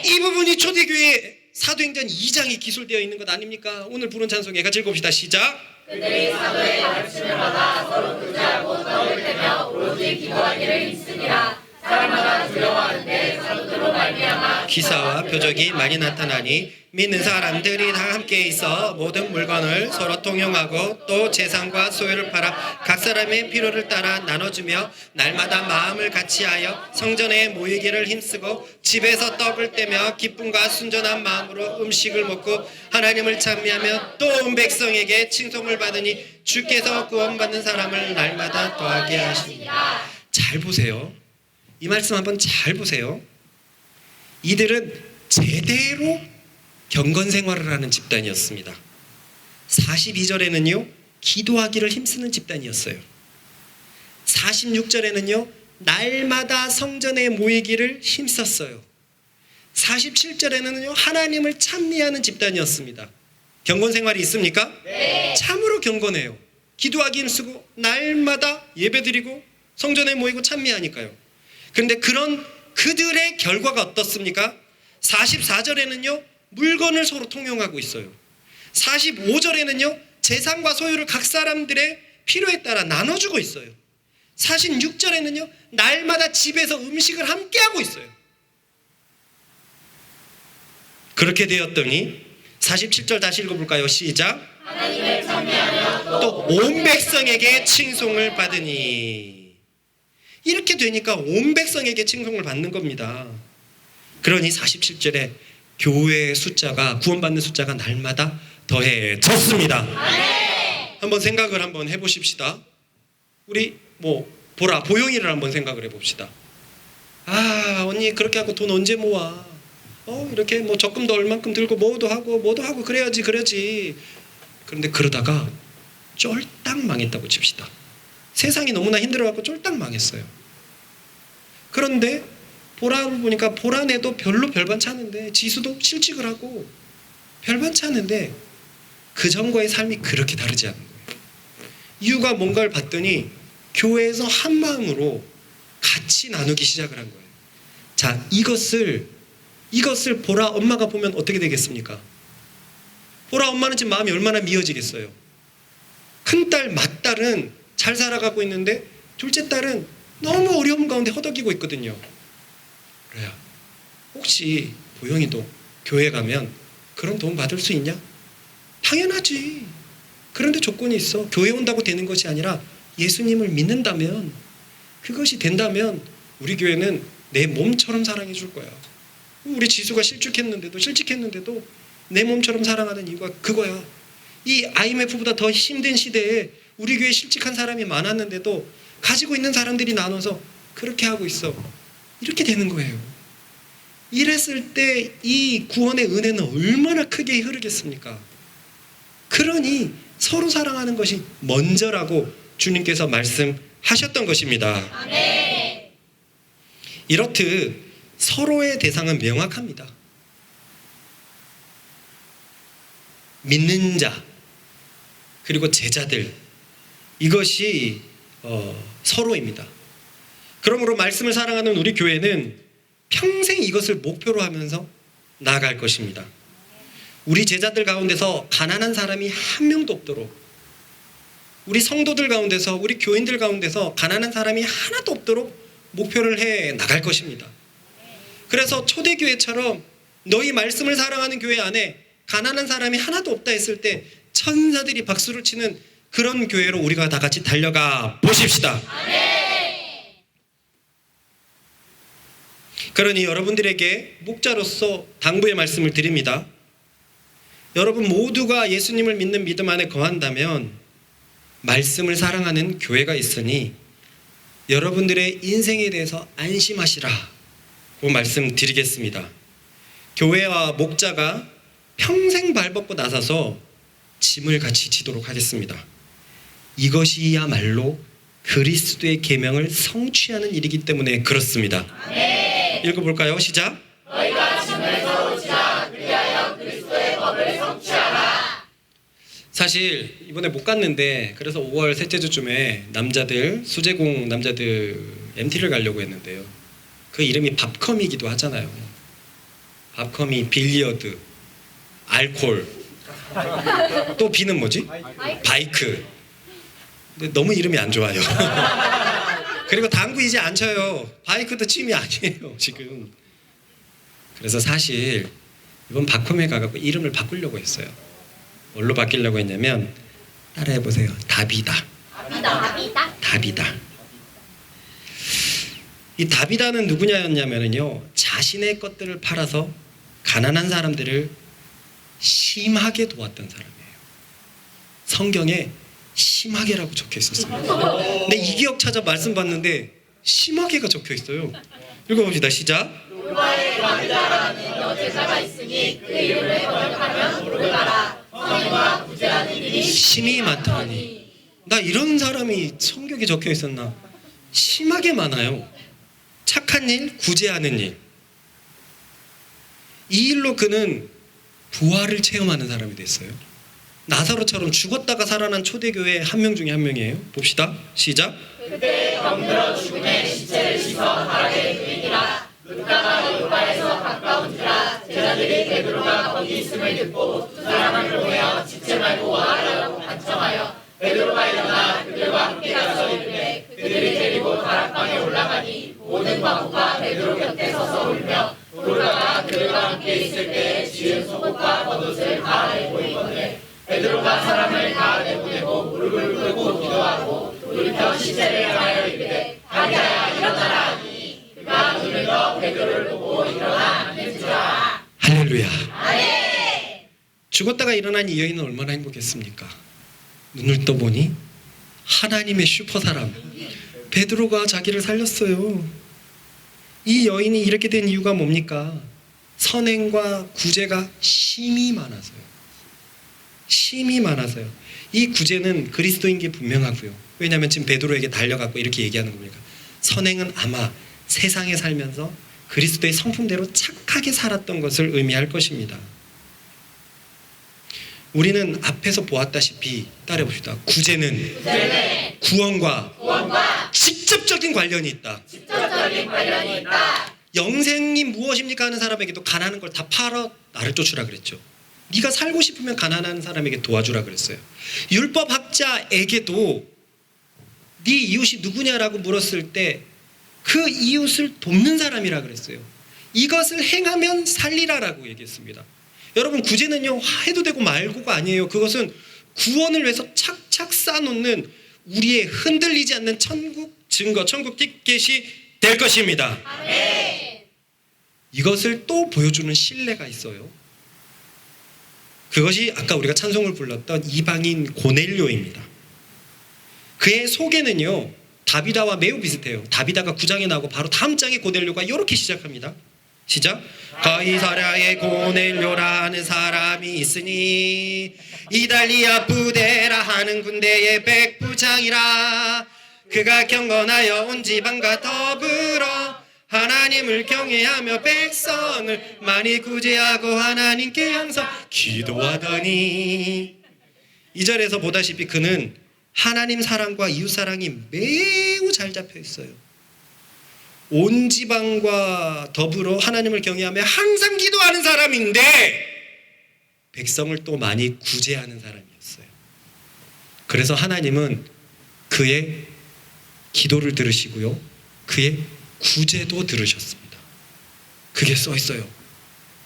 이 부분이 초대교회 사도행전 2장에 기술되어 있는 것 아닙니까? 오늘 부른 찬송에 같이 읽읍시다. 시작. 그들이 사도의 가르침을 받아 서로 교제하고 떡을 떼며 오로지 기도하기를 힘쓰니라. 사람마다 두려워하는데 사도들로 말미암아 기사와 표적이 많이 나타나니 믿는 사람들이 다 함께 있어 모든 물건을 서로 통용하고 또 재산과 소유를 팔아 각 사람의 필요를 따라 나눠주며 날마다 마음을 같이하여 성전에 모이기를 힘쓰고 집에서 떡을 떼며 기쁨과 순전한 마음으로 음식을 먹고 하나님을 찬미하며 또 온 백성에게 칭송을 받으니 주께서 구원받는 사람을 날마다 더하게 하시니라. 잘 보세요. 이 말씀 한번 잘 보세요. 이들은 제대로 경건 생활을 하는 집단이었습니다. 42절에는요 기도하기를 힘쓰는 집단이었어요. 46절에는요 날마다 성전에 모이기를 힘썼어요. 47절에는요 하나님을 찬미하는 집단이었습니다. 경건 생활이 있습니까? 네. 참으로 경건해요. 기도하기 힘쓰고 날마다 예배드리고 성전에 모이고 찬미하니까요. 그런데 그런 그들의 결과가 어떻습니까? 44절에는요 물건을 서로 통용하고 있어요. 45절에는요 재산과 소유를 각 사람들의 필요에 따라 나눠주고 있어요. 46절에는요 날마다 집에서 음식을 함께 하고 있어요. 그렇게 되었더니 47절 다시 읽어볼까요? 시작. 하나님을 찬미하며 또 온 백성에게 칭송을 받으니. 이렇게 되니까 온 백성에게 칭송을 받는 겁니다. 그러니 47절에 교회의 숫자가, 구원받는 숫자가 날마다 더해졌습니다. 한번 생각을 한번 해보십시다. 우리 보영이를 한번 생각을 해봅시다. 아, 언니 그렇게 하고 돈 언제 모아? 이렇게 적금도 얼만큼 들고 뭐도 하고 그래야지. 그런데 그러다가 쫄딱 망했다고 칩시다. 세상이 너무나 힘들어갖고 쫄딱 망했어요. 그런데 보라를 보니까 보라내도 별로 별반치 않은데, 지수도 실직을 하고 별반치 않은데 그 전과의 삶이 그렇게 다르지 않은 거예요. 이유가 뭔가를 봤더니 교회에서 한 마음으로 같이 나누기 시작을 한 거예요. 자, 이것을 보라 엄마가 보면 어떻게 되겠습니까? 보라 엄마는 지금 마음이 얼마나 미어지겠어요. 큰딸 맏딸은 잘 살아가고 있는데 둘째 딸은 너무 어려움 가운데 허덕이고 있거든요. 그래야 혹시 보영이도 교회 가면 그런 도움 받을 수 있냐? 당연하지. 그런데 조건이 있어. 교회 온다고 되는 것이 아니라 예수님을 믿는다면, 그것이 된다면 우리 교회는 내 몸처럼 사랑해 줄 거야. 우리 지수가 실직했는데도 내 몸처럼 사랑하는 이유가 그거야. 이 IMF보다 더 힘든 시대에 우리 교회에 실직한 사람이 많았는데도 가지고 있는 사람들이 나눠서 그렇게 하고 있어. 이렇게 되는 거예요. 이랬을 때 이 구원의 은혜는 얼마나 크게 흐르겠습니까? 그러니 서로 사랑하는 것이 먼저라고 주님께서 말씀하셨던 것입니다. 아멘. 이렇듯 서로의 대상은 명확합니다. 믿는 자 그리고 제자들, 이것이 서로입니다. 그러므로 말씀을 사랑하는 우리 교회는 평생 이것을 목표로 하면서 나아갈 것입니다. 우리 제자들 가운데서 가난한 사람이 한 명도 없도록 우리 성도들 가운데서, 우리 교인들 가운데서 가난한 사람이 하나도 없도록 목표를 해 나갈 것입니다. 그래서 초대교회처럼 너희 말씀을 사랑하는 교회 안에 가난한 사람이 하나도 없다 했을 때 천사들이 박수를 치는 그런 교회로 우리가 다 같이 달려가 보십시다. 그러니 여러분들에게 목자로서 당부의 말씀을 드립니다. 여러분 모두가 예수님을 믿는 믿음 안에 거한다면 말씀을 사랑하는 교회가 있으니 여러분들의 인생에 대해서 안심하시라고 말씀드리겠습니다. 교회와 목자가 평생 발벗고 나서서 짐을 같이 지도록 하겠습니다. 이것이야말로 그리스도의 계명을 성취하는 일이기 때문에 그렇습니다. 읽어볼까요? 시작. 너희가 짐을 서로 지라. 그리하여 그리스도의 법을 성취하라. 사실 이번에 못 갔는데 그래서 5월 셋째 주쯤에 남자들 수제공 남자들 MT를 가려고 했는데요. 그 이름이 밥컴이기도 하잖아요. 밥컴이 빌리어드, 알콜, 또 B는 뭐지? 바이크. 근데 너무 이름이 안 좋아요. 그리고 당구 이제 안 쳐요. 바이크도 취미 아니에요 지금. 그래서 사실 이번 밥컴에 가갖고 이름을 바꾸려고 했어요. 뭘로 바뀌려고 했냐면 따라해보세요. 다비다. 다비다. 이 다비다는 누구냐였냐면요, 자신의 것들을 팔아서 가난한 사람들을 심하게 도왔던 사람이에요. 성경에 심하게라고 적혀 있었습니다. 근데 이 기억 찾아 말씀 봤는데 심하게가 적혀 있어요. 읽어봅시다. 시작. 놀바의 마르다라는 여제자가 있으니 그 이름을 번역하면 모르가라. 선행과 구제하는 일이 심히 많더니. 나 이런 사람이 성경에 적혀 있었나? 심하게 많아요. 착한 일, 구제하는 일. 이 일로 그는 부활을 체험하는 사람이 됐어요. 나사로처럼 죽었다가 살아난 초대교회 한 명 중에 한 명이에요. 봅시다. 시작. 그때 병들어 죽음의 시체를 씻어 바라게 누이니라. 눕다가 요바에서 가까운지라. 제자들이 베드로가 거기 있음을 듣고 두 사람을 보내어 지체 말고 와라라고 간청하여 베드로가 일어나 그들과 함께 가서 이르되 그들이 데리고 다락방에 올라가니 모든 과부가 베드로 곁에 서서 울며 돌다가 그들과 함께 있을 때 지은 속옷과 겉옷을 다 내보이거늘 베드로가 사람을 다 내보내고 무릎을 꿇고 기도하고 돌이켜 시체를 향하여 이르되 다리야 일어나라 하니 그가 눈을 떠 베드로를 보고 일어나 앉는지라. 할렐루야. 죽었다가 일어난 이 여인은 얼마나 행복했습니까? 눈을 떠보니 하나님의 슈퍼 사람 베드로가 자기를 살렸어요. 이 여인이 이렇게 된 이유가 뭡니까? 선행과 구제가 심히 많아서요. 심히 많아서요. 이 구제는 그리스도인 게 분명하고요. 왜냐하면 지금 베드로에게 달려가고 이렇게 얘기하는 겁니까? 선행은 아마 세상에 살면서 그리스도의 성품대로 착하게 살았던 것을 의미할 것입니다. 우리는 앞에서 보았다시피 따라해봅시다. 구제는 구원과 직접적인 관련이 있다. 영생이 무엇입니까 하는 사람에게도 가난한 걸 다 팔아 나를 쫓으라 그랬죠. 네가 살고 싶으면 가난한 사람에게 도와주라 그랬어요. 율법학자에게도 네 이웃이 누구냐라고 물었을 때 그 이웃을 돕는 사람이라 그랬어요. 이것을 행하면 살리라라고 얘기했습니다. 여러분 구제는요 해도 되고 말고가 아니에요. 그것은 구원을 위해서 착착 쌓아놓는 우리의 흔들리지 않는 천국 증거, 천국 티켓이 될 것입니다. 아멘. 이것을 또 보여주는 신뢰가 있어요. 그것이 아까 우리가 찬송을 불렀던 이방인 고넬료입니다. 그의 소개는요 다비다와 매우 비슷해요. 다비다가 9장에 나오고 바로 다음 장에 고넬료가 이렇게 시작합니다. 시작. 가이사랴에 고넬료라는 사람이 있으니 이달리아 부데라 하는 군대의 백부장이라. 그가 경건하여 온 지방과 더불어 하나님을 경외하며 백성을 많이 구제하고 하나님께 항상 기도하더니. 2절에서 보다시피 그는 하나님 사랑과 이웃 사랑이 매우 잘 잡혀 있어요. 온 지방과 더불어 하나님을 경외하며 항상 기도하는 사람인데 백성을 또 많이 구제하는 사람이었어요. 그래서 하나님은 그의 기도를 들으시고요, 그의 구제도 들으셨습니다. 그게 써 있어요.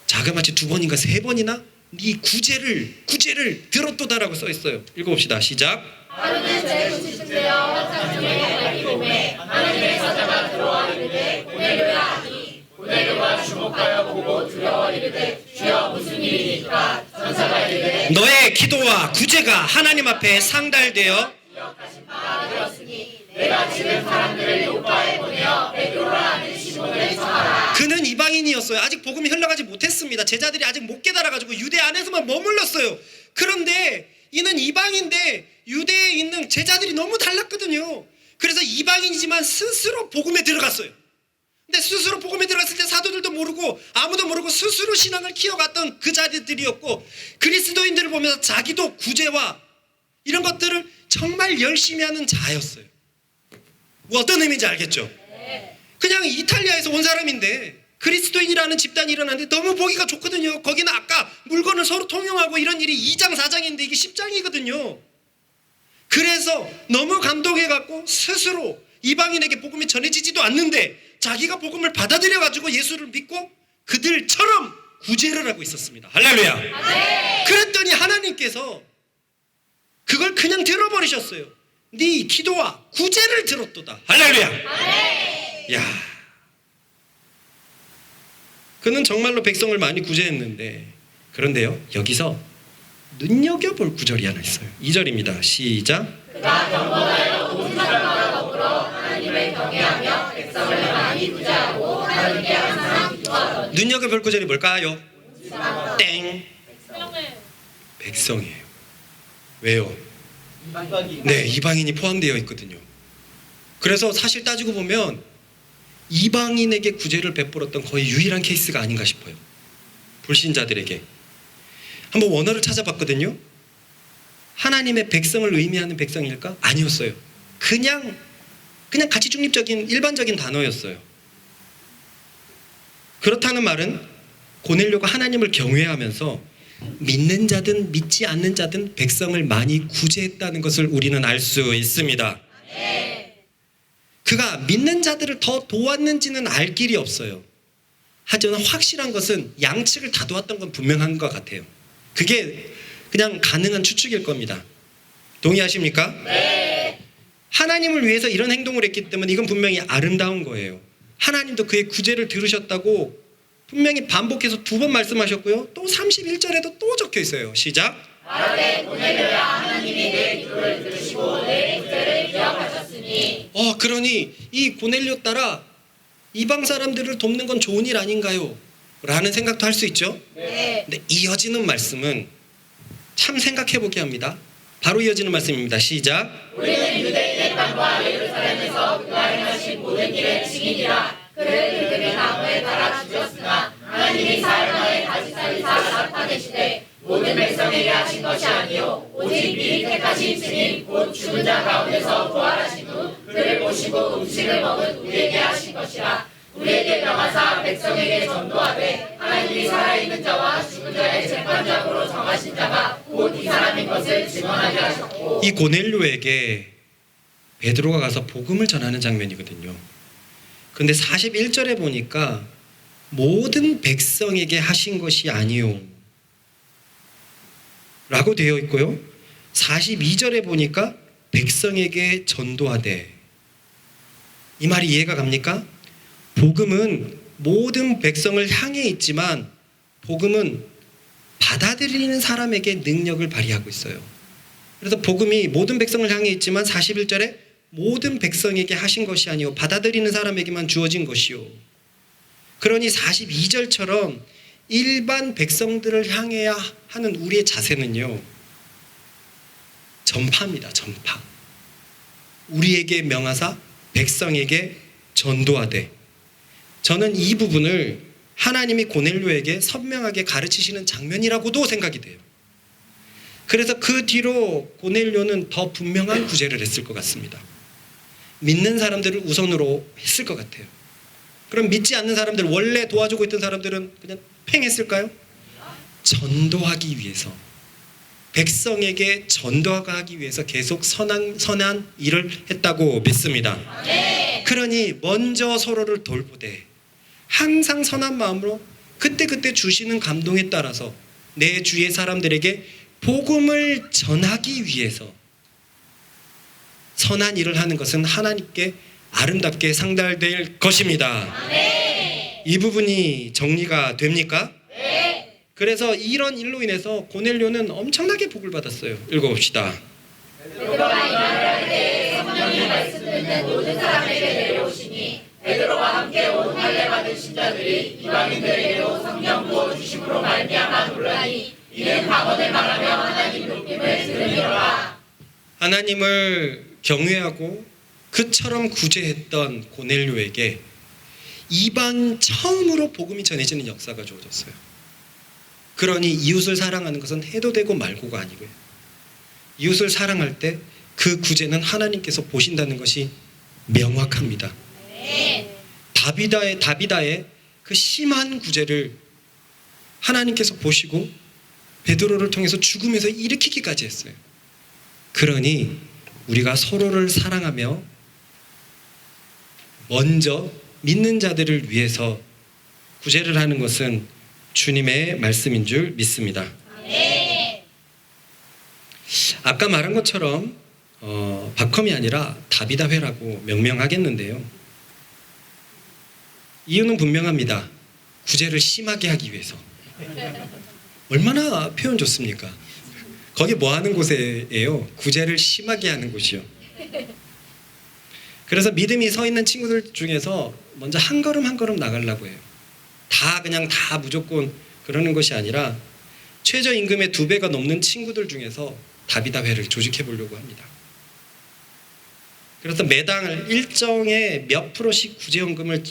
자그마치 2번인가 3번이나 네 구제를 들었도다라고 써 있어요. 읽어봅시다. 시작. 하루는 제 부치신데요 한참 중에 갈기 봄에 하나님의 사자가 들어와 이르되 고넬료야 하니 고넬료가 주목하여 보고 두려워 이르되 주여 무슨 일이니까. 전사가 이르되 너의 기도와 구제가 하나님 앞에 상달되어 기억하신 바가 되었으니 내가 지금 사람들을 요파에 보내어 베드로라 하는 시몬을 청하라. 그는 이방인이었어요. 아직 복음이 흘러가지 못했습니다. 제자들이 아직 못 깨달아가지고 유대 안에서만 머물렀어요. 그런데 이는 이방인데 유대에 있는 제자들이 너무 달랐거든요. 그래서 이방인이지만 스스로 복음에 들어갔어요. 근데 스스로 복음에 들어갔을 때 사도들도 모르고 아무도 모르고 스스로 신앙을 키워갔던 그 자들이었고, 그리스도인들을 보면서 자기도 구제와 이런 것들을 정말 열심히 하는 자였어요. 뭐 어떤 의미인지 알겠죠? 그냥 이탈리아에서 온 사람인데 그리스도인이라는 집단이 일어났는데 너무 보기가 좋거든요. 거기는 아까 물건을 서로 통용하고 이런 일이 2장 4장인데 이게 10장이거든요. 그래서 너무 감동해갖고 스스로 이방인에게 복음이 전해지지도 않는데 자기가 복음을 받아들여가지고 예수를 믿고 그들처럼 구제를 하고 있었습니다. 할렐루야. 그랬더니 하나님께서 그걸 그냥 들어버리셨어요. 네 기도와 구제를 들었도다. 할렐루야. 야, 그는 정말로 백성을 많이 구제했는데, 그런데요, 여기서 눈여겨볼 구절이 하나 있어요. 2절입니다. 시작. 그가 경건하여 모든 사람과 더불어 하나님을 경외하며 백성을 많이 구제하고 하나님께 항상 기도하더니. 눈여겨볼 구절이 뭘까요? 땡. 백성이에요. 왜요? 네, 이방인이 포함되어 있거든요. 그래서 사실 따지고 보면 이방인에게 구제를 베풀었던 거의 유일한 케이스가 아닌가 싶어요. 불신자들에게. 한번 원어를 찾아봤거든요. 하나님의 백성을 의미하는 백성일까? 아니었어요. 그냥 가치 중립적인 일반적인 단어였어요. 그렇다는 말은 고넬료가 하나님을 경외하면서 믿는 자든 믿지 않는 자든 백성을 많이 구제했다는 것을 우리는 알 수 있습니다. 그가 믿는 자들을 더 도왔는지는 알 길이 없어요. 하지만 확실한 것은 양측을 다 도왔던 건 분명한 것 같아요. 그게 그냥 가능한 추측일 겁니다. 동의하십니까? 네. 하나님을 위해서 이런 행동을 했기 때문에 이건 분명히 아름다운 거예요. 하나님도 그의 구제를 들으셨다고 분명히 반복해서 2번 말씀하셨고요. 또 31절에도 또 적혀 있어요. 시작. 말하되 고넬료야 하나님이 내 기도를 들으시고 내 구제를 기억하셨으니. 그러니 이 고넬료 따라 이방 사람들을 돕는 건 좋은 일 아닌가요? 라는 생각도 할 수 있죠. 네. 근데 이어지는 말씀은 참 생각해보게 합니다. 바로 이어지는 말씀입니다. 시작. 우리는 유대인의 땅과 예루살렘에서 그가 행하신 모든 일의 증인이라. 그를 들금이 나무에 달아 죽였으나 하나님이 사흘 가지 살리사 나타내시되 모든 백성에게 하신 것이 아니요 오직 미리 택하신 증인 곧 죽은 자 가운데서 부활하신 후 그를 보시고 음식을 먹은 우리에게 하신 것이라. 우리에게 명하사 백성에게 전도하되 하나님이 살아있는 자와 죽은 자의 재판장으로 정하신 자가 곧 이 사람인 것을 증언하게 하셨고. 이 고넬료에게 베드로가 가서 복음을 전하는 장면이거든요. 근데 41절에 보니까 모든 백성에게 하신 것이 아니요 라고 되어 있고요. 42절에 보니까 백성에게 전도하되. 이 말이 이해가 갑니까? 복음은 모든 백성을 향해 있지만 복음은 받아들이는 사람에게 능력을 발휘하고 있어요. 그래서 복음이 모든 백성을 향해 있지만 41절에 모든 백성에게 하신 것이 아니요 받아들이는 사람에게만 주어진 것이요. 그러니 42절처럼 일반 백성들을 향해야 하는 우리의 자세는요, 전파입니다. 전파. 우리에게 명하사 백성에게 전도하되. 저는 이 부분을 하나님이 고넬료에게 선명하게 가르치시는 장면이라고도 생각이 돼요. 그래서 그 뒤로 고넬료는 더 분명한 구제를 했을 것 같습니다. 믿는 사람들을 우선으로 했을 것 같아요. 그럼 믿지 않는 사람들, 원래 도와주고 있던 사람들은 그냥 팽했을까요? 전도하기 위해서 백성에게 전도하기 위해서 계속 선한 일을 했다고 믿습니다. 그러니 먼저 서로를 돌보되 항상 선한 마음으로 그때그때 주시는 감동에 따라서 내 주위의 사람들에게 복음을 전하기 위해서 선한 일을 하는 것은 하나님께 아름답게 상달될 것입니다. 이 부분이 정리가 됩니까? 그래서 이런 일로 인해서 고넬료는 엄청나게 복을 받았어요. 읽어봅시다. 베드로가 이 말을 할 때 성령이 말씀 듣는 모든 사람에게 내려오시니 베드로와 함께 온 할례 받은 신자들이 이방인들에게도 성령 부어 주심으로 말미암아 놀라니 이는 방언을 말하며 하나님 높임을 들으리로라. 하나님을 경외하고 그처럼 구제했던 고넬료에게 이방 처음으로 복음이 전해지는 역사가 주어졌어요. 그러니 이웃을 사랑하는 것은 해도 되고 말고가 아니고요. 이웃을 사랑할 때 그 구제는 하나님께서 보신다는 것이 명확합니다. 다비다의 그 심한 구제를 하나님께서 보시고 베드로를 통해서 죽음에서 일으키기까지 했어요. 그러니 우리가 서로를 사랑하며 먼저 믿는 자들을 위해서 구제를 하는 것은 주님의 말씀인 줄 믿습니다. 아까 말한 것처럼 박컴이 아니라 다비다회라고 명명하겠는데요. 이유는 분명합니다. 구제를 심하게 하기 위해서. 얼마나 표현 좋습니까? 거기 뭐 하는 곳이에요? 구제를 심하게 하는 곳이요. 그래서 믿음이 서 있는 친구들 중에서 먼저 한 걸음 한 걸음 나가려고 해요. 그냥 다 무조건 그러는 것이 아니라 최저임금의 2배가 넘는 친구들 중에서 다비다회를 조직해 보려고 합니다. 그래서 매달 일정의 몇 프로씩 구제연금을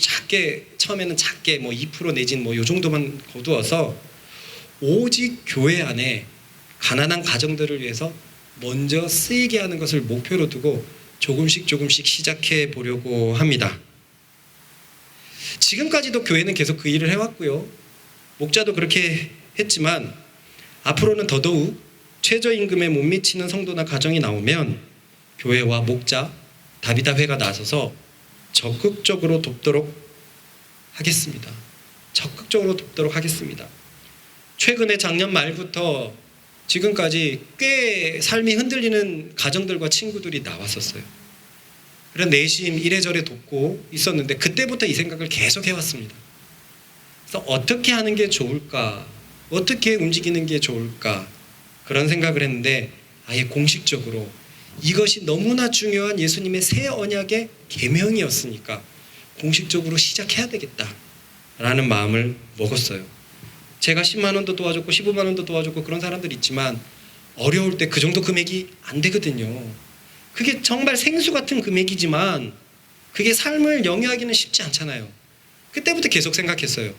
처음에는 작게 2% 내지는 요 정도만 거두어서 오직 교회 안에 가난한 가정들을 위해서 먼저 쓰이게 하는 것을 목표로 두고 조금씩 시작해 보려고 합니다. 지금까지도 교회는 계속 그 일을 해왔고요. 목자도 그렇게 했지만 앞으로는 더더욱 최저임금에 못 미치는 성도나 가정이 나오면 교회와 목자, 다비다회가 나서서 적극적으로 돕도록 하겠습니다. 최근에 작년 말부터 지금까지 꽤 삶이 흔들리는 가정들과 친구들이 나왔었어요. 그래서 내심 이래저래 돕고 있었는데 그때부터 이 생각을 계속 해왔습니다. 그래서 어떻게 하는 게 좋을까? 어떻게 움직이는 게 좋을까? 그런 생각을 했는데 아예 공식적으로 이것이 너무나 중요한 예수님의 새 언약의 계명이었으니까 공식적으로 시작해야 되겠다라는 마음을 먹었어요. 제가 10만 원도 도와줬고 15만 원도 도와줬고 그런 사람들 있지만 어려울 때 그 정도 금액이 안 되거든요. 그게 정말 생수 같은 금액이지만 그게 삶을 영위하기는 쉽지 않잖아요. 그때부터 계속 생각했어요.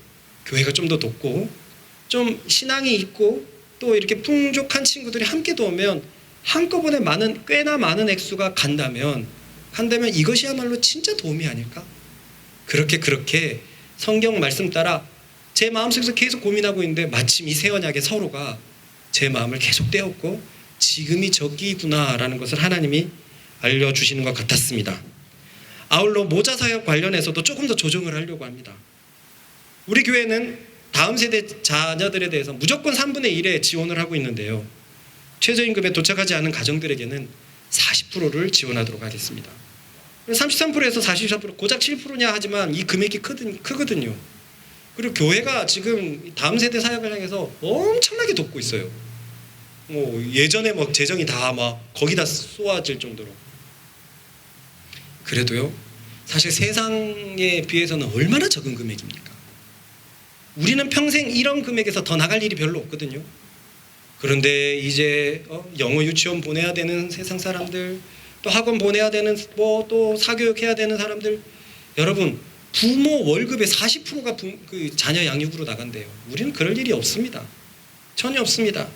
교회가 좀 더 돕고 좀 신앙이 있고 또 이렇게 풍족한 친구들이 함께 도우면 한꺼번에 꽤나 많은 액수가 간다면 이것이야말로 진짜 도움이 아닐까? 그렇게 성경 말씀 따라 제 마음속에서 계속 고민하고 있는데 마침 이 새 언약의 서로가 제 마음을 계속 떼었고 지금이 저기구나라는 것을 하나님이 알려주시는 것 같았습니다. 아울러 모자 사역 관련해서도 조금 더 조정을 하려고 합니다. 우리 교회는 다음 세대 자녀들에 대해서 무조건 3분의 1의 지원을 하고 있는데요. 최저임금에 도착하지 않은 가정들에게는 40%를 지원하도록 하겠습니다. 33%에서 44% 고작 7%냐 하지만 이 금액이 크거든요. 그리고 교회가 지금 다음 세대 사역을 향해서 엄청나게 돕고 있어요. 예전에 재정이 다 거기다 쏘아질 정도로. 그래도요, 사실 세상에 비해서는 얼마나 적은 금액입니까? 우리는 평생 이런 금액에서 더 나갈 일이 별로 없거든요. 그런데 이제 영어 유치원 보내야 되는 세상 사람들, 또 학원 보내야 되는 또 사교육해야 되는 사람들, 여러분 부모 월급의 40%가 그 자녀 양육으로 나간대요. 우리는 그럴 일이 없습니다. 전혀 없습니다.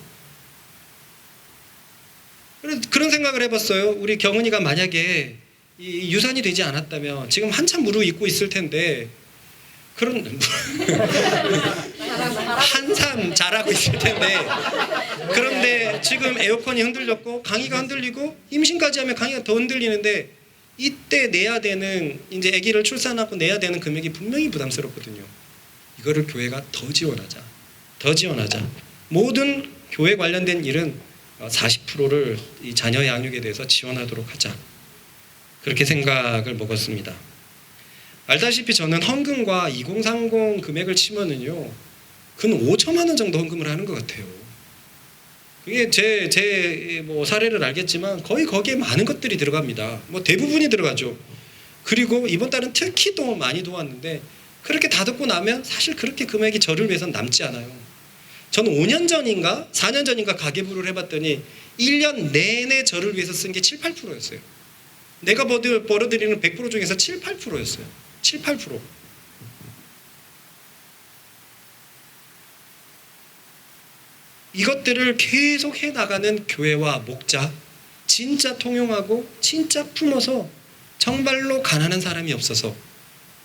그런 생각을 해봤어요. 우리 경은이가 만약에 이 유산이 되지 않았다면 지금 한참 무르익고 있을 텐데 한참 잘하고 있을 텐데, 그런데 지금 에어컨이 흔들렸고 강의가 흔들리고 임신까지 하면 강의가 더 흔들리는데, 이때 내야 되는, 이제 아기를 출산하고 내야 되는 금액이 분명히 부담스럽거든요. 이거를 교회가 더 지원하자. 모든 교회 관련된 일은 40%를 이 자녀 양육에 대해서 지원하도록 하자. 그렇게 생각을 먹었습니다. 알다시피 저는 헌금과 2030 금액을 치면은요, 근 5천만 원 정도 헌금을 하는 것 같아요. 그게 제 뭐 사례를 알겠지만 거의 거기에 많은 것들이 들어갑니다. 뭐 대부분이 들어가죠. 그리고 이번 달은 특히 또 많이 도왔는데, 그렇게 다 듣고 나면 사실 그렇게 금액이 저를 위해서는 남지 않아요. 저는 5년 전인가 4년 전인가 가계부를 해봤더니 1년 내내 저를 위해서 쓴 게 7, 8%였어요. 내가 벌어들이는 100% 중에서 7, 8%였어요. 7, 8%. 이것들을 계속 해나가는 교회와 목자, 진짜 통용하고 진짜 품어서 정말로 가난한 사람이 없어서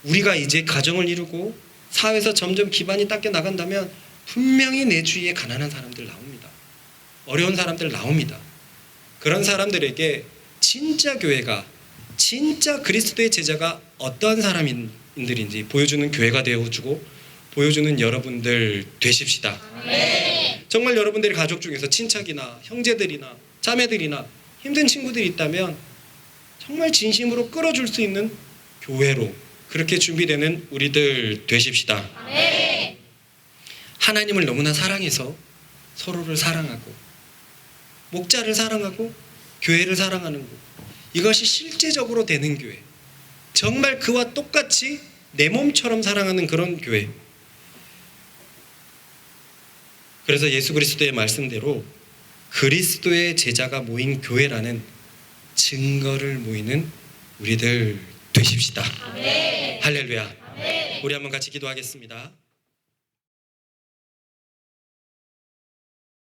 우리가 이제 가정을 이루고 사회에서 점점 기반이 닦여 나간다면 분명히 내 주위에 가난한 사람들 나옵니다. 어려운 사람들 나옵니다. 그런 사람들에게 진짜 교회가, 진짜 그리스도의 제자가 어떤 사람인들인지 보여주는 교회가 되어주고 보여주는 여러분들 되십시다. 네. 정말 여러분들의 가족 중에서 친척이나 형제들이나 자매들이나 힘든 친구들이 있다면 정말 진심으로 끌어줄 수 있는 교회로 그렇게 준비되는 우리들 되십시다. 네. 하나님을 너무나 사랑해서 서로를 사랑하고 목자를 사랑하고 교회를 사랑하는 것, 이것이 실제적으로 되는 교회, 정말 그와 똑같이 내 몸처럼 사랑하는 그런 교회. 그래서 예수 그리스도의 말씀대로 그리스도의 제자가 모인 교회라는 증거를 모이는 우리들 되십시다. 아멘. 할렐루야. 아멘. 우리 한번 같이 기도하겠습니다.